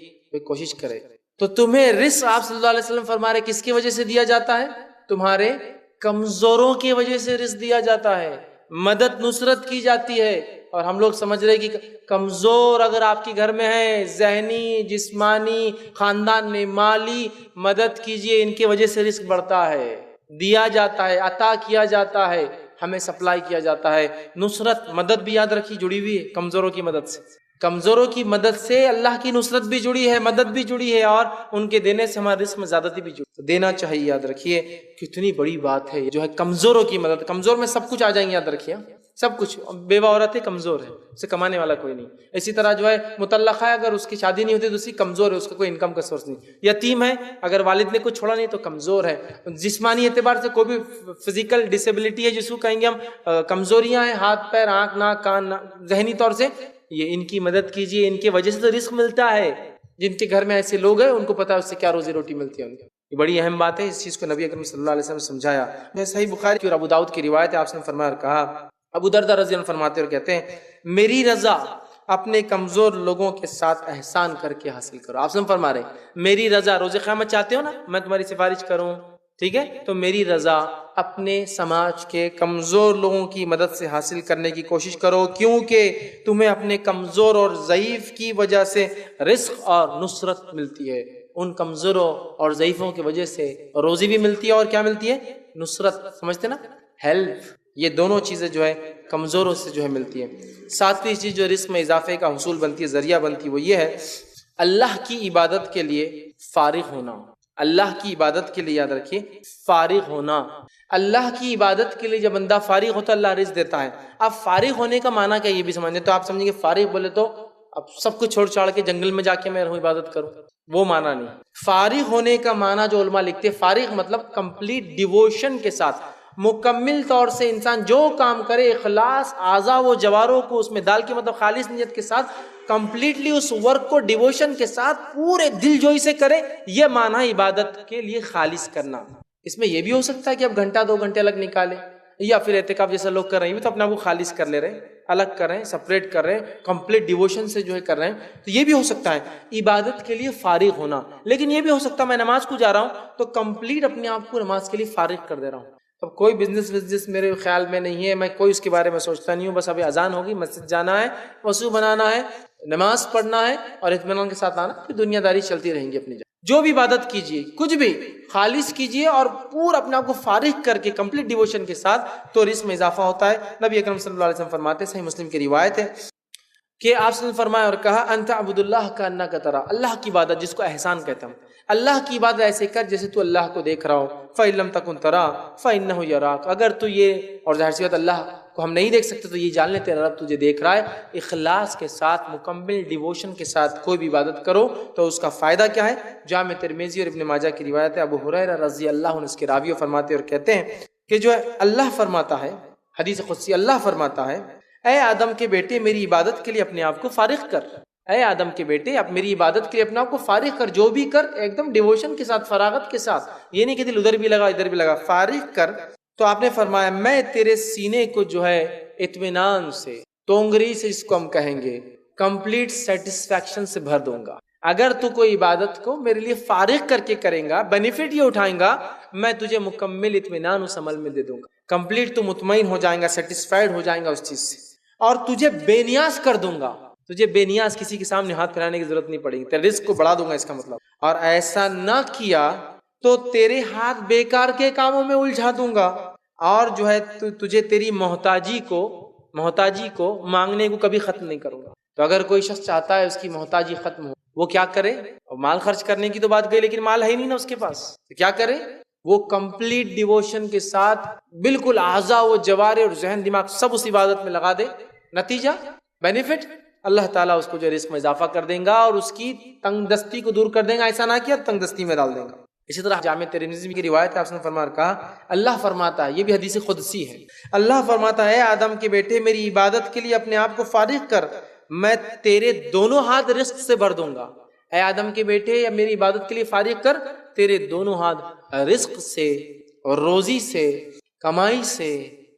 کوشش کریں۔ تو تمہیں رزق آپ صلی اللہ علیہ وسلم فرما رہے کس کی وجہ سے دیا جاتا ہے؟ تمہارے کمزوروں کی وجہ سے رزق دیا جاتا ہے، مدد، نصرت کی جاتی ہے۔ اور ہم لوگ سمجھ رہے کہ کمزور اگر آپ کے گھر میں ہے، ذہنی، جسمانی، خاندان میں مالی مدد کیجئے، ان کی وجہ سے رزق بڑھتا ہے، دیا جاتا ہے، عطا کیا جاتا ہے، ہمیں سپلائی کیا جاتا ہے۔ نصرت، مدد بھی یاد رکھی جڑی ہوئی ہے کمزوروں کی مدد سے، کمزوروں کی مدد سے اللہ کی نصرت بھی جڑی ہے، مدد بھی جڑی ہے، اور ان کے دینے سے ہمارے رزق میں زیادتی بھی جڑی ہے۔ دینا چاہیے، یاد رکھیے کتنی بڑی بات ہے جو ہے کمزوروں کی مدد۔ کمزور میں سب کچھ آ جائیں گے، یاد رکھیے، سب کچھ۔ بیوہ عورت ہے، کمزور ہے، اسے کمانے والا کوئی نہیں۔ اسی طرح جو ہے مطلقہ ہے، اگر اس کی شادی نہیں ہوتی تو اسی کمزور ہے، اس کا کوئی انکم کا سورس نہیں۔ یتیم ہے، اگر والد نے کچھ چھوڑا نہیں تو کمزور ہے۔ جسمانی اعتبار سے کوئی بھی فزیکل ڈسیبلٹی ہے جس کو کہیں گے ہم کمزوریاں ہیں، ہاتھ پیر، آنکھ، ناک، کان، ذہنی طور سے، یہ ان کی مدد کیجیے، ان کی وجہ سے تو رزق ملتا ہے۔ جن کے گھر میں ایسے لوگ ہیں ان کو پتا ہے اس سے کیا روزی روٹی ملتی ہے ان کو، یہ بڑی اہم بات ہے۔ اس چیز کو نبی اکرم صلی اللہ علیہ وسلم نے سمجھایا۔ صحیح بخاری کی اور ابو داؤد کی روایت ہے، آپ نے فرمایا اور کہا، ابو درداء رضی اللہ عنہ فرماتے اور کہتے ہیں، میری رضا اپنے کمزور لوگوں کے ساتھ احسان کر کے حاصل کرو۔ آپ سے فرما رہے ہیں میری رضا، روز قیامت چاہتے ہو نا میں تمہاری سفارش کروں، ٹھیک ہے، تو میری رضا اپنے سماج کے کمزور لوگوں کی مدد سے حاصل کرنے کی کوشش کرو، کیونکہ تمہیں اپنے کمزور اور ضعیف کی وجہ سے رزق اور نصرت ملتی ہے۔ ان کمزوروں اور ضعیفوں کی وجہ سے روزی بھی ملتی ہے، اور کیا ملتی ہے؟ نصرت، سمجھتے نا، ہیلپ۔ یہ دونوں چیزیں جو ہے کمزوروں سے جو ہے ملتی ہے۔ ساتویں چیز جو رزق میں اضافے کا حصول بنتی ہے، ذریعہ بنتی ہے، وہ یہ ہے اللہ کی عبادت کے لیے فارغ ہونا۔ اللہ کی عبادت کے لیے، یاد رکھیے، فارغ ہونا۔ اللہ کی عبادت کے لیے جب بندہ فارغ ہوتا ہے، اللہ رزق دیتا ہے۔ اب فارغ ہونے کا معنی کیا، یہ بھی سمجھیں تو آپ سمجھیں گے فارغ بولے تو اب سب کچھ چھوڑ چھاڑ کے جنگل میں جا کے میں رہوں عبادت کروں، وہ معنی نہیں۔ فارغ ہونے کا معنی جو علماء لکھتے ہیں، فارغ مطلب کمپلیٹ ڈیووشن کے ساتھ، مکمل طور سے انسان جو کام کرے اخلاص اعضاء و جواروں کو اس میں ڈال کے، مطلب خالص نیت کے ساتھ، کمپلیٹلی اس ورک کو ڈیووشن کے ساتھ پورے دل جوئی سے کرے، یہ معنی عبادت کے لیے خالص کرنا۔ اس میں یہ بھی ہو سکتا ہے کہ اب گھنٹہ 2 گھنٹے الگ نکالے، یا پھر اعتکاف جیسا لوگ کر رہے ہیں، بھی تو اپنے آپ کو خالص کر لے رہے ہیں، الگ کر رہے ہیں، سپریٹ کر رہے ہیں، کمپلیٹ ڈیووشن سے جو ہے کر رہے ہیں، تو یہ بھی ہو سکتا ہے عبادت کے لیے فارغ ہونا۔ لیکن یہ بھی ہو سکتا ہے میں نماز کو جا رہا ہوں تو کمپلیٹ اپنے آپ کو نماز کے لیے فارغ کر دے رہا ہوں، اب کوئی بزنس میرے خیال میں نہیں ہے، میں کوئی اس کے بارے میں سوچتا نہیں ہوں، بس ابھی اذان ہوگی، مسجد جانا ہے، وضو بنانا ہے، نماز پڑھنا ہے، اور اطمینان کے ساتھ آنا، پھر دنیا داری چلتی رہیں گی اپنی جگہ۔ جو بھی عبادت کیجیے، کچھ بھی خالص کیجیے اور پورا اپنے آپ کو فارغ کر کے کمپلیٹ ڈیووشن کے ساتھ، تو رزق میں اضافہ ہوتا ہے۔ نبی اکرم صلی اللہ علیہ وسلم فرماتے ہیں، صحیح مسلم کی روایت ہے کہ آپ صلی اللہ علیہ وسلم فرمایا اور کہا، انت عبد اللہ کانک ترا، اللہ کی عبادت جس کو احسان کہتا ہوں، اللہ کی عبادت ایسے کر جیسے تو اللہ کو دیکھ رہا ہو، فإن لم تکن ترا فإنہ یراک، اگر تو یہ، اور ظاہر سی بات اللہ کو ہم نہیں دیکھ سکتے، تو یہ جان لے تیرا رب تجھے دیکھ رہا ہے۔ اخلاص کے ساتھ، مکمل ڈیووشن کے ساتھ کوئی بھی عبادت کرو تو اس کا فائدہ کیا ہے؟ جامع ترمذی اور ابن ماجہ کی روایت ہے، ابو ہریرہ رضی اللہ عنہ اس کے راوی فرماتے اور کہتے ہیں کہ جو ہے اللہ فرماتا ہے، حدیث قدسی اللہ فرماتا ہے، اے آدم کے بیٹے میری عبادت کے لیے اپنے آپ کو فارغ کر، اے آدم کے بیٹے اب میری عبادت کے لیے اپنے آپ کو فارغ کر، جو بھی کر ایک دم ڈیووشن کے ساتھ، فراغت کے ساتھ، یہ نہیں کہ دل ادھر بھی لگا ادھر بھی لگا، فارغ کر۔ تو آپ نے فرمایا میں تیرے سینے کو جو ہے اطمینان سے، تونگری سے اس کو ہم کہیں گے، کمپلیٹ سیٹسفیکشن سے بھر دوں گا۔ اگر تو کوئی عبادت کو میرے لیے فارغ کر کے کریں گا، بینیفٹ یہ اٹھائیں گا، میں تجھے مکمل اطمینان اس عمل میں دے دوں گا، کمپلیٹ تو مطمئن ہو جائیں گا، سیٹسفائیڈ ہو جائیں گا اس چیز سے، اور تجھے بے نیاز کر دوں گا، تجھے بے نیاز کسی کے سامنے ہاتھ پھیلانے کی ضرورت نہیں پڑے گی، تیرے رزق کو بڑھا دوں گا، اس کا مطلب۔ اور ایسا نہ کیا تو تیرے ہاتھ بیکار کے کاموں میں الجھا دوں گا، اور جو ہے تجھے تیری محتاجی کو مانگنے کو کبھی ختم نہیں کروں گا۔ تو اگر کوئی شخص چاہتا ہے اس کی محتاجی ختم ہو، وہ کیا کرے؟ مال خرچ کرنے کی تو بات گئی، لیکن مال ہے ہی نہیں نا اس کے پاس، تو کیا کرے؟ وہ کمپلیٹ ڈیووشن کے ساتھ بالکل اعضاء و جوارے اور ذہن دماغ سب اس عبادت میں لگا دے، نتیجہ بینیفٹ اللہ تعالیٰ اس کو جو رزق میں اضافہ کر دیں گا، اور اس کی تنگ دستی کو دور کر دیں گا، ایسا نہ کیا تنگ دستی میں ڈال دیں گا۔ اسی طرح جامع ترمذی کی روایت ہے، آپ نے فرمایا کہا، اللہ فرماتا ہے، یہ بھی حدیث قدسی ہے، اللہ فرماتا ہے، اے آدم کے بیٹے میری عبادت کے لیے اپنے آپ کو فارغ کر، میں تیرے دونوں ہاتھ رزق سے بھر دوں گا۔ اے آدم کے بیٹے یا میری عبادت کے لیے فارغ کر، تیرے دونوں ہاتھ رزق سے اور روزی سے، کمائی سے،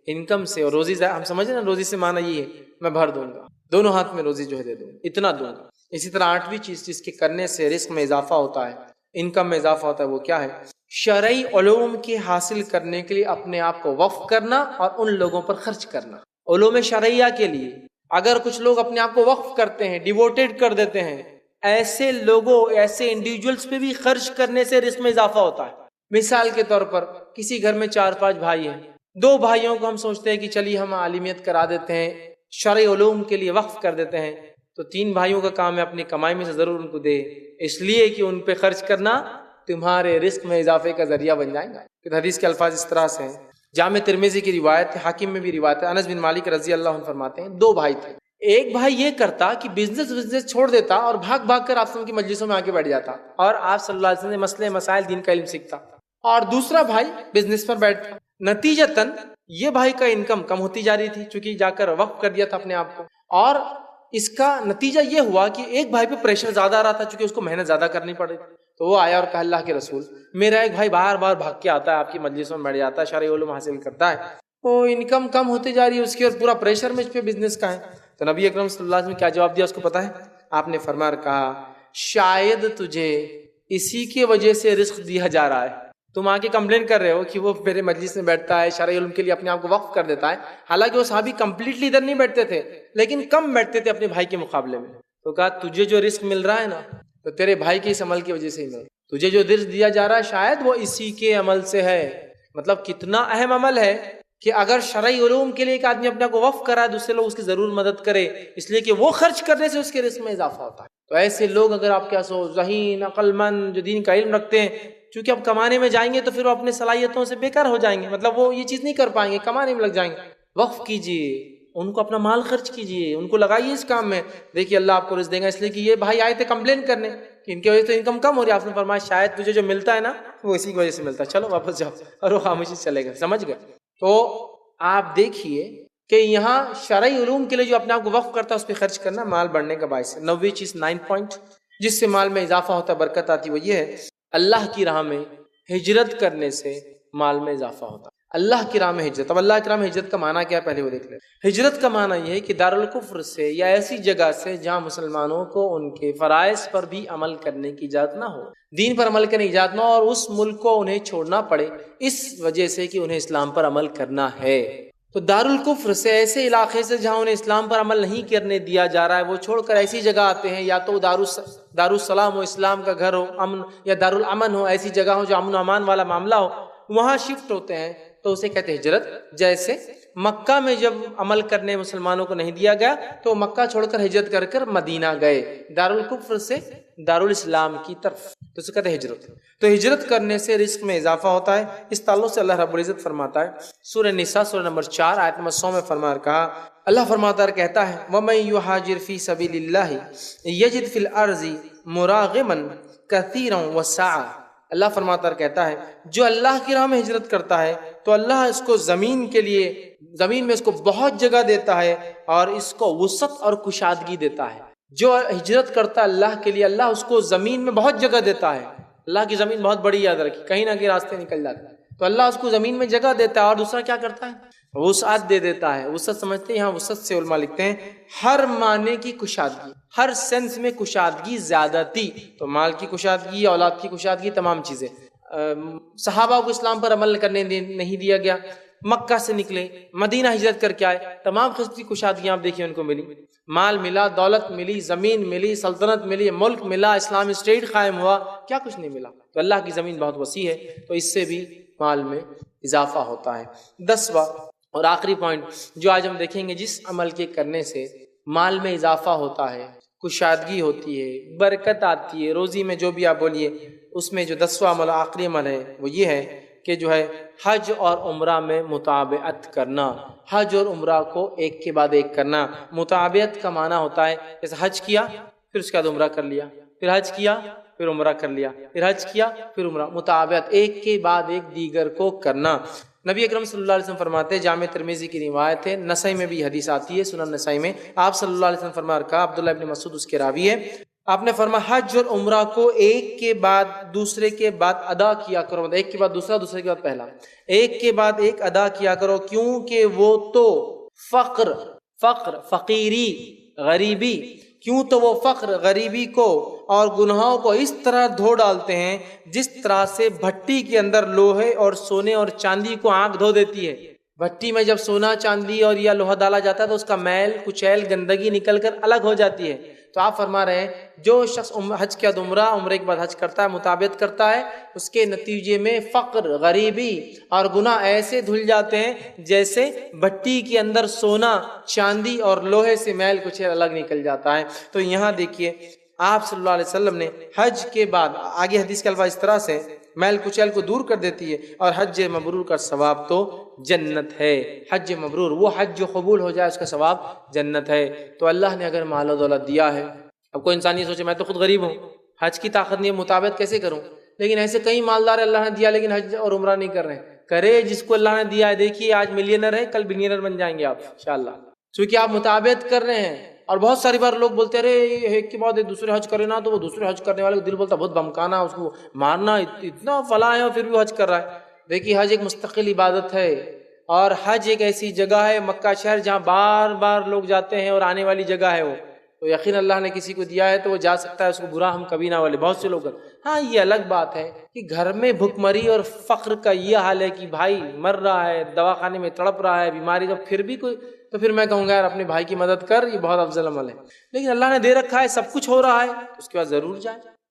انکم سے، اور روزی ہم سمجھیں نا روزی سے معنی یہ ہے میں بھر دوں گا، دونوں ہاتھ میں روزی جو ہے دے دوں گا، اتنا دوں گا۔ اسی طرح 8ویں چیز جس کے کرنے سے رزق میں اضافہ ہوتا ہے، انکم میں اضافہ ہوتا ہے، وہ کیا ہے؟ شرعی علوم کے حاصل کرنے کے لیے اپنے آپ کو وقف کرنا اور ان لوگوں پر خرچ کرنا۔ علوم شرعیہ کے لیے اگر کچھ لوگ اپنے آپ کو وقف کرتے ہیں، ڈیووٹیڈ کر دیتے ہیں، ایسے لوگوں، ایسے انڈیویجولز پہ بھی خرچ کرنے سے رزق میں اضافہ ہوتا ہے۔ مثال کے طور پر کسی گھر میں 4-5 بھائی ہیں، 2 بھائیوں کو ہم سوچتے ہیں کہ چلیے ہم عالمیت کرا دیتے ہیں، شرعی علوم کے لیے وقف کر دیتے ہیں، تو 3 بھائیوں کا کام ہے اپنی کمائی میں سے ضرور ان کو دے، اس لیے کہ ان پہ خرچ کرنا تمہارے رزق میں اضافے کا ذریعہ بن جائے گا۔ کہ حدیث کے الفاظ اس طرح سے ہیں، جامع ترمذی کی روایت ہے، حاکم میں بھی روایت ہے، انس بن مالک رضی اللہ عنہ فرماتے ہیں 2 بھائی تھے، ایک بھائی یہ کرتا کہ بزنس چھوڑ دیتا اور بھاگ کر آپ کی مجلسوں میں آ کے بیٹھ جاتا اور آپ صلی اللہ علیہ وسلم مسئلے مسائل دین کا علم سیکھتا، اور دوسرا بھائی بزنس پر بیٹھتا۔ نتیجتاً یہ بھائی کا انکم کم ہوتی جا رہی تھی، چونکہ جا کر وقف کر دیا تھا اپنے آپ کو، اور اس کا نتیجہ یہ ہوا کہ ایک بھائی پہ پریشر زیادہ آ رہا تھا، چونکہ اس کو محنت زیادہ کرنی پڑی تھی۔ تو وہ آیا اور کہا اللہ کے رسول، میرا ایک بھائی بار بار بھاگ کے آتا ہے، آپ کی مجلسوں میں بیٹھ جاتا ہے، شرعی علوم حاصل کرتا ہے، وہ انکم کم ہوتی جا رہی ہے اس کی، اور پورا پریشر میں اس پہ بزنس کا ہے۔ تو نبی اکرم صلی اللہ علیہ وسلم نے کیا جواب دیا اس کو پتا ہے؟ آپ نے فرمایا کہا، شاید تجھے اسی کی وجہ سے رزق دیا جا رہا ہے، تم آ کے کمپلین کر رہے ہو کہ وہ میرے مجلس میں بیٹھتا ہے، شرعی علوم کے لیے اپنے آپ کو وقف کر دیتا ہے، حالانکہ وہ صحابی کمپلیٹلی ادھر نہیں بیٹھتے تھے لیکن کم بیٹھتے تھے اپنے بھائی کے مقابلے میں. تو کہا تجھے جو رزق مل رہا ہے نا تو تیرے بھائی کے اس عمل کی وجہ سے ہی مل، تجھے جو رزق دیا جا رہا ہے شاید وہ اسی کے عمل سے ہے. مطلب کتنا اہم عمل ہے کہ اگر شرعی علوم کے لیے ایک آدمی اپنے کو وقف کرا ہے دوسرے لوگ اس کی ضرور مدد کرے، اس لیے کہ وہ خرچ کرنے سے اس کے رزق میں اضافہ ہوتا ہے. تو ایسے لوگ اگر آپ کیا سو ذہین عقل مند جو دین کا علم رکھتے ہیں، چونکہ اب کمانے میں جائیں گے تو پھر وہ اپنے صلاحیتوں سے بیکار ہو جائیں گے، مطلب وہ یہ چیز نہیں کر پائیں گے، کمانے میں لگ جائیں گے. وقف کیجئے، ان کو اپنا مال خرچ کیجئے، ان کو لگائیے اس کام میں، دیکھیے اللہ آپ کو رزق دے گا. اس لیے کہ یہ بھائی آئے تھے کمپلین کرنے کہ ان کی وجہ سے انکم کم ہو رہی ہے، آپ نے فرمایا شاید تجھے جو ملتا ہے نا وہ اسی کی وجہ سے ملتا ہے، چلو واپس جاؤ، اور وہ خاموشی سے چلے گئے. سمجھ گئے؟ تو آپ دیکھیے کہ یہاں شرعی علوم کے لیے جو اپنے آپ کو وقف کرتا ہے اس پہ خرچ کرنا مال بڑھنے کا باعث ہے. 90 چیز 9 پوائنٹ جس سے مال میں اضافہ ہوتا ہے، برکت آتی، وہ یہ ہے اللہ کی راہ میں ہجرت کرنے سے مال میں اضافہ ہوتا ہے. اللہ کی راہ میں ہجرت. اب اللہ کی راہ میں ہجرت کا معنی کیا ہے پہلے وہ دیکھ لیں. ہجرت کا معنی یہ ہے کہ دارالکفر سے یا ایسی جگہ سے جہاں مسلمانوں کو ان کے فرائض پر بھی عمل کرنے کی اجازت نہ ہو، دین پر عمل کرنے کی اجازت نہ ہو، اور اس ملک کو انہیں چھوڑنا پڑے اس وجہ سے کہ انہیں اسلام پر عمل کرنا ہے. تو دارالکفر سے، ایسے علاقے سے جہاں انہیں اسلام پر عمل نہیں کرنے دیا جا رہا ہے، وہ چھوڑ کر ایسی جگہ آتے ہیں، یا تو دارالسلام ہو، اسلام کا گھر ہو، امن، یا دارالامن ہو، ایسی جگہ ہو جو امن و امان والا معاملہ ہو، وہاں شفٹ ہوتے ہیں تو اسے کہتے ہیں ہجرت. جیسے مکہ میں جب عمل کرنے مسلمانوں کو نہیں دیا گیا تو مکہ چھوڑ کر ہجرت کر کر مدینہ گئے، دارالکفر سے دارالاسلام کی طرف، تو اسے کہتے ہیں ہجرت. تو ہجرت کرنے سے رزق میں اضافہ ہوتا ہے. اس تعلق سے اللہ رب العزت فرماتا ہے سورہ نساء سورہ نمبر 4 آیت نمبر 100 میں کہا، اللہ فرماتا ہے، کہتا ہے وَمَن يُهَاجِرْ فِي سَبِيلِ اللَّهِ يَجِدْ فِي الْأَرْضِ مُرَاغِمًا كَثِيرًا وَسَعًا. اللہ فرماتا ہے، کہتا ہے جو اللہ کی راہ میں ہجرت کرتا ہے تو اللہ اس کو زمین کے لیے، زمین میں اس کو بہت جگہ دیتا ہے اور اس کو وسعت اور کشادگی دیتا ہے. جو ہجرت کرتا ہے اللہ کے لیے، اللہ اس کو زمین میں بہت جگہ دیتا ہے. اللہ کی زمین بہت بڑی، یاد رکھی، کہیں نہ کہیں راستے نکل جاتے ہیں، تو اللہ اس کو زمین میں جگہ دیتا ہے. اور دوسرا کیا کرتا ہے؟ وسعت دے دیتا ہے. وسعت سمجھتے ہیں، یہاں وسعت سے علماء لکھتے ہیں ہر معنی کی کشادگی، ہر سینس میں کشادگی، زیادتی. تو مال کی کشادگی، اولاد کی کشادگی، تمام چیزیں. صحابہ کو اسلام پر عمل کرنے نہیں دیا گیا، مکہ سے نکلے، مدینہ ہجرت کر کے آئے، تمام قسم کی کشادگیاں آپ دیکھیے ان کو ملی. مال ملا، دولت ملی، زمین ملی، سلطنت ملی، ملک ملا، اسلامی اسٹیٹ قائم ہوا، کیا کچھ نہیں ملا. تو اللہ کی زمین بہت وسیع ہے، تو اس سے بھی مال میں اضافہ ہوتا ہے. 10واں اور آخری پوائنٹ جو آج ہم دیکھیں گے، جس عمل کے کرنے سے مال میں اضافہ ہوتا ہے، کشادگی ہوتی ہے، برکت آتی ہے، روزی میں جو بھی آپ بولیے، اس میں جو 10واں عمل، آخری عمل ہے، وہ یہ ہے کہ جو ہے حج اور عمرہ میں مطابقت کرنا. حج اور عمرہ کو ایک کے بعد ایک کرنا. مطابقت کا معنی ہوتا ہے جیسے حج کیا پھر اس کے بعد عمرہ کر لیا، پھر حج کیا پھر عمرہ کر لیا، پھر حج کیا پھر عمرہ. مطابقت، ایک کے بعد ایک دیگر کو کرنا. نبی اکرم صلی اللہ علیہ وسلم فرماتے ہیں، جامع ترمذی کی روایت ہے، نسائی میں بھی حدیث آتی ہے، سنن نسائی میں، آپ صلی اللہ علیہ وسلم فرما رکھا، عبداللہ ابن مسعود اس کے راوی ہے، آپ نے فرمایا حج اور عمرہ کو ایک کے بعد دوسرے کے بعد ادا کیا کرو. مطلب ایک کے بعد دوسرا، دوسرے کے بعد پہلا، ایک کے بعد ایک ادا کیا کرو، کیونکہ وہ تو فقر، فقیری، غریبی، کیوں تو وہ فقر، غریبی کو اور گناہوں کو اس طرح دھو ڈالتے ہیں جس طرح سے بھٹی کے اندر لوہے اور سونے اور چاندی کو آگ دھو دیتی ہے. بھٹی میں جب سونا، چاندی اور یا لوہا ڈالا جاتا ہے تو اس کا میل، کچیل، گندگی نکل کر الگ ہو جاتی ہے. تو آپ فرما رہے ہیں جو شخص حج کے بعد عمرہ، عمرے کے بعد حج کرتا ہے، مطابقت کرتا ہے، اس کے نتیجے میں فقر، غریبی اور گناہ ایسے دھل جاتے ہیں جیسے بھٹی کے اندر سونا، چاندی اور لوہے سے میل کچیل الگ نکل جاتا ہے. تو یہاں دیکھیے آپ صلی اللہ علیہ وسلم نے حج کے بعد، آگے حدیث کے الفاظ اس طرح سے، میل کچیل کو دور کر دیتی ہے، اور حج مبرور کا ثواب تو جنت ہے. حج مبرور، وہ حج جو قبول ہو جائے، اس کا ثواب جنت ہے. تو اللہ نے اگر مال و دولت دیا ہے، اب کوئی انسان یہ سوچے میں تو خود غریب ہوں، حج کی طاقت نہیں ہے، مطابقت کیسے کروں؟ لیکن ایسے کئی مالدار اللہ نے دیا لیکن حج اور عمرہ نہیں کر رہے ہیں. کرے جس کو اللہ نے دیا ہے. دیکھیے آج ملینر ہے، کل بلینر بن جائیں گے آپ انشاءاللہ، کیونکہ آپ مطابقت کر رہے ہیں. اور بہت ساری بار لوگ بولتے رہے ایک کے بعد ایک دوسرے حج کرے نا، تو وہ دوسرے حج کرنے والے کو دل بولتا بہت بھمکانا، اس کو مارنا، اتنا فلاں ہے اور پھر بھی حج کر رہا ہے. دیکھیے حج ایک مستقل عبادت ہے، اور حج ایک ایسی جگہ ہے، مکہ شہر، جہاں بار بار لوگ جاتے ہیں اور آنے والی جگہ ہے وہ. تو یقین اللہ نے کسی کو دیا ہے تو وہ جا سکتا ہے، اس کو برا ہم کبھی نہ والے. بہت سے لوگ ہاں یہ الگ بات ہے کہ گھر میں بھکمری اور فقر کا یہ حال ہے کہ بھائی مر رہا ہے، دواخانے میں تڑپ رہا ہے، بیماری، تو پھر میں کہوں گا یار اپنے بھائی کی مدد کر، یہ بہت افضل عمل ہے۔ لیکن اللہ نے دے رکھا ہے، سب کچھ ہو رہا ہے، اس کے بعد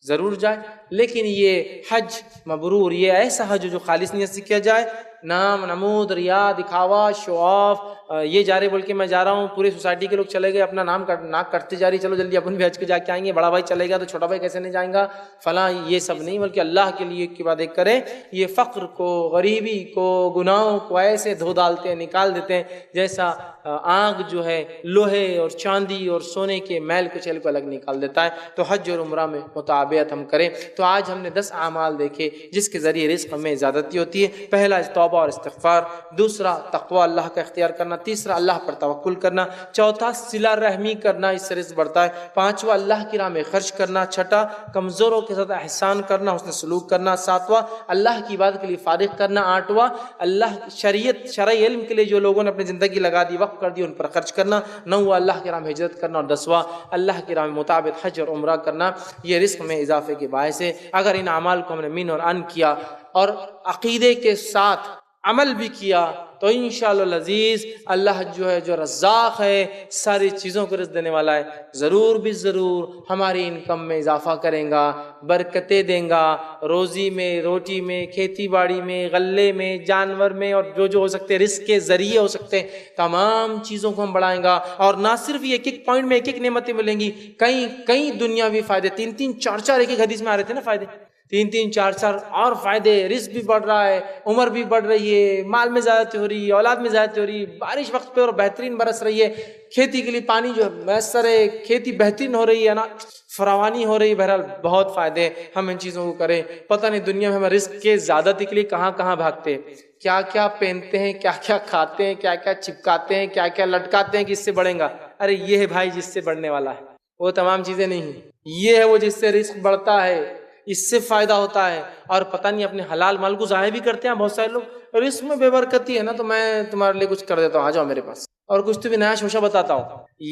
ضرور جائے۔ لیکن یہ حج مبرور، یہ ایسا حج جو خالص نیت سے کیا جائے، نام نمود، ریا، دکھاوا، شو آف، یہ جا رہے بول کے میں جا رہا ہوں، پورے سوسائٹی کے لوگ چلے گئے، اپنا ناک کٹتے جا رہی، چلو جلدی اپن بھی حج کے جا کے آئیں گے، بڑا بھائی چلے گا تو چھوٹا بھائی کیسے نہیں جائیں گا، فلاں، یہ سب نہیں، بلکہ اللہ کے لیے کی بات ایک کریں۔ یہ فقر کو، غریبی کو، گناہوں کو ایسے دھو ڈالتے ہیں، نکال دیتے ہیں، جیسا آگ جو ہے لوہے اور چاندی اور سونے کے میل کچیل کو الگ نکال دیتا ہے۔ تو حج اور عمرہ میں مطابعت ہم کریں۔ تو آج ہم نے 10 اعمال دیکھے جس کے ذریعے رزق میں زیادتی ہوتی ہے۔ پہلا توبہ اور استغفار، دوسرا تقوی اللہ کا اختیار کرنا، تیسرا اللہ پر توکل کرنا، چوتھا صلہ رحمی کرنا، اس سے رزق بڑھتا ہے، پانچواں اللہ کی راہ میں خرچ کرنا، چھٹا کمزوروں کے ساتھ احسان کرنا، حسن سلوک کرنا، ساتواں اللہ کی عبادت کے لیے فارغ کرنا، آٹھواں اللہ شرعی علم کے لیے جو لوگوں نے اپنی زندگی لگا دی، وقف کر دی، ان پر خرچ کرنا، نواں اللہ کی راہ میں ہجرت کرنا، اور 10واں اللہ کی راہ میں مطابق حج اور عمرہ کرنا۔ یہ رزق میں اضافے کے باعث ہے۔ اگر ان اعمال کو ہم نے من اور ان کیا اور عقیدے کے ساتھ عمل بھی کیا تو انشاءاللہ العزیز اللہ جو ہے، جو رزاق ہے، ساری چیزوں کو رزق دینے والا ہے، ضرور بھی ضرور ہماری انکم میں اضافہ کریں گا، برکتیں دیں گا، روزی میں، روٹی میں، کھیتی باڑی میں، غلے میں، جانور میں، اور جو ہو سکتے رزق کے ذریعے ہو سکتے ہیں، تمام چیزوں کو ہم بڑھائیں گا۔ اور نہ صرف یہ ایک پوائنٹ میں ایک نعمتیں ملیں گی، کئی دنیاوی فائدے، 3 4 ایک حدیث میں آ رہے تھے نا فائدے، 3 4 اور فائدے، رزق بھی بڑھ رہا ہے، عمر بھی بڑھ رہی ہے، مال میں زیادتی ہو رہی ہے، اولاد میں زیادتی ہو رہی ہے، بارش وقت پہ اور بہترین برس رہی ہے، کھیتی کے لیے پانی جو میسر ہے، کھیتی بہترین ہو رہی ہے نا، فراوانی ہو رہی ہے۔ بہرحال بہت فائدے، ہم ان چیزوں کو کریں۔ پتہ نہیں دنیا میں ہم رزق کے زیادتی کے لیے کہاں بھاگتے ہیں، کیا کیا پہنتے ہیں، کیا کیا کھاتے ہیں، کیا کیا چپکاتے ہیں، کیا کیا لٹکاتے ہیں کہ اس سے بڑھیں گا۔ ارے یہ ہے بھائی جس سے بڑھنے والا ہے، وہ تمام چیزیں نہیں ہیں، یہ ہے وہ جس سے رزق بڑھتا ہے، اس سے فائدہ ہوتا ہے۔ اور پتہ نہیں اپنے حلال مال کو ضائع بھی کرتے ہیں بہت سارے لوگ، رزق میں بے برکتی ہے نا تو میں تمہارے لیے کچھ کر دیتا ہوں، آ جاؤ میرے پاس، اور کچھ تو بھی نیا شوشہ بتاتا ہوں۔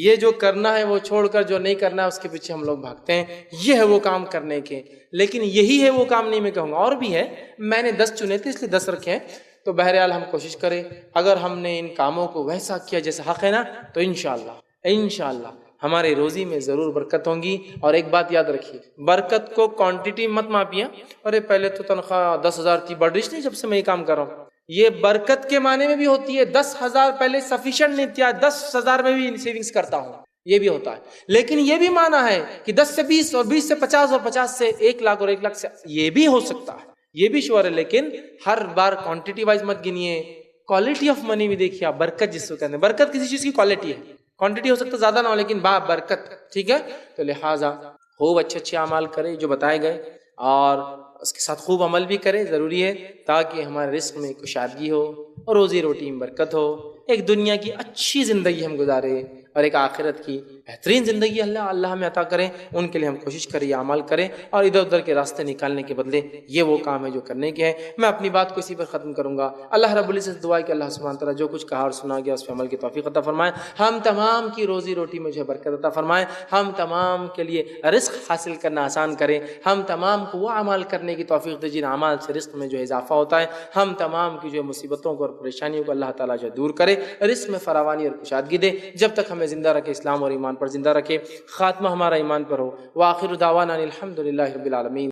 یہ جو کرنا ہے وہ چھوڑ کر جو نہیں کرنا ہے اس کے پیچھے ہم لوگ بھاگتے ہیں، یہ ہے وہ کام کرنے کے۔ لیکن یہی ہے وہ کام نہیں، میں کہوں گا اور بھی ہے، میں نے 10 چنے تھے اس لیے 10 رکھے ہیں۔ تو بہرحال ہم کوشش کریں، اگر ہم نے ان کاموں کو ویسا کیا جیسا حق ہے نا، تو انشاءاللہ ہمارے روزی میں ضرور برکت ہوں گی۔ اور ایک بات یاد رکھیے، برکت کو کوانٹٹی مت ماپیے، ارے پہلے تو تنخواہ 10,000 تھی، بڑھ رہی نہیں جب سے میں یہ کام کر رہا ہوں۔ یہ برکت کے معنی میں بھی ہوتی ہے، 10,000 پہلے سفیشینٹ نہیں تھا، 10,000 میں بھی سیونگز کرتا ہوں، یہ بھی ہوتا ہے۔ لیکن یہ بھی معنی ہے کہ 10 سے 20 اور 20 سے 50 اور 50 سے 1 لاکھ اور 1 لاکھ سے، یہ بھی ہو سکتا ہے، یہ بھی شعور ہے۔ لیکن ہر بار کوانٹٹی وائز مت گنیے، کوالٹی آف منی بھی دیکھیے آپ، برکت جس کو کہتے ہیں، برکت کسی چیز کی کوالٹی ہے، کوانٹٹی ہو سکتا زیادہ نہ ہو لیکن برکت، ٹھیک ہے۔ تو لہٰذا خوب اچھے اعمال کرے جو بتائے گئے، اور اس کے ساتھ خوب عمل بھی کرے، ضروری ہے، تاکہ ہمارے رزق میں کشادگی ہو اور روزی روٹی میں برکت ہو، ایک دنیا کی اچھی زندگی ہم گزارے اور ایک آخرت کی بہترین زندگی اللہ ہمیں عطا کریں۔ ان کے لیے ہم کوشش کریں، یہ عمل کریں، اور ادھر ادھر کے راستے نکالنے کے بدلے یہ وہ کام ہے جو کرنے کے ہیں۔ میں اپنی بات کو اسی پر ختم کروں گا۔ اللہ رب العزت دعا ہے کہ اللہ سبحانہ تعالیٰ جو کچھ کہا اور سنا گیا اس پہ عمل کی توفیق عطا فرمائے، ہم تمام کی روزی روٹی میں جو ہے برکت عطا فرمائے، ہم تمام کے لیے رزق حاصل کرنا آسان کریں، ہم تمام کو وہ اعمال کرنے کی توفیق دے جن اعمال سے رزق میں جو اضافہ ہوتا ہے، ہم تمام کی جو مصیبتوں کو اور پریشانیوں کو اللہ تعالیٰ جو دور کرے، رزق میں فراوانی اور کشادگی دے، جب تک ہمیں زندہ رکھے، اسلام اور ایمان پر زندہ رکھے، خاتمہ ہمارا ایمان پر ہو۔ وآخر دعوانا الحمد للہ رب العالمین۔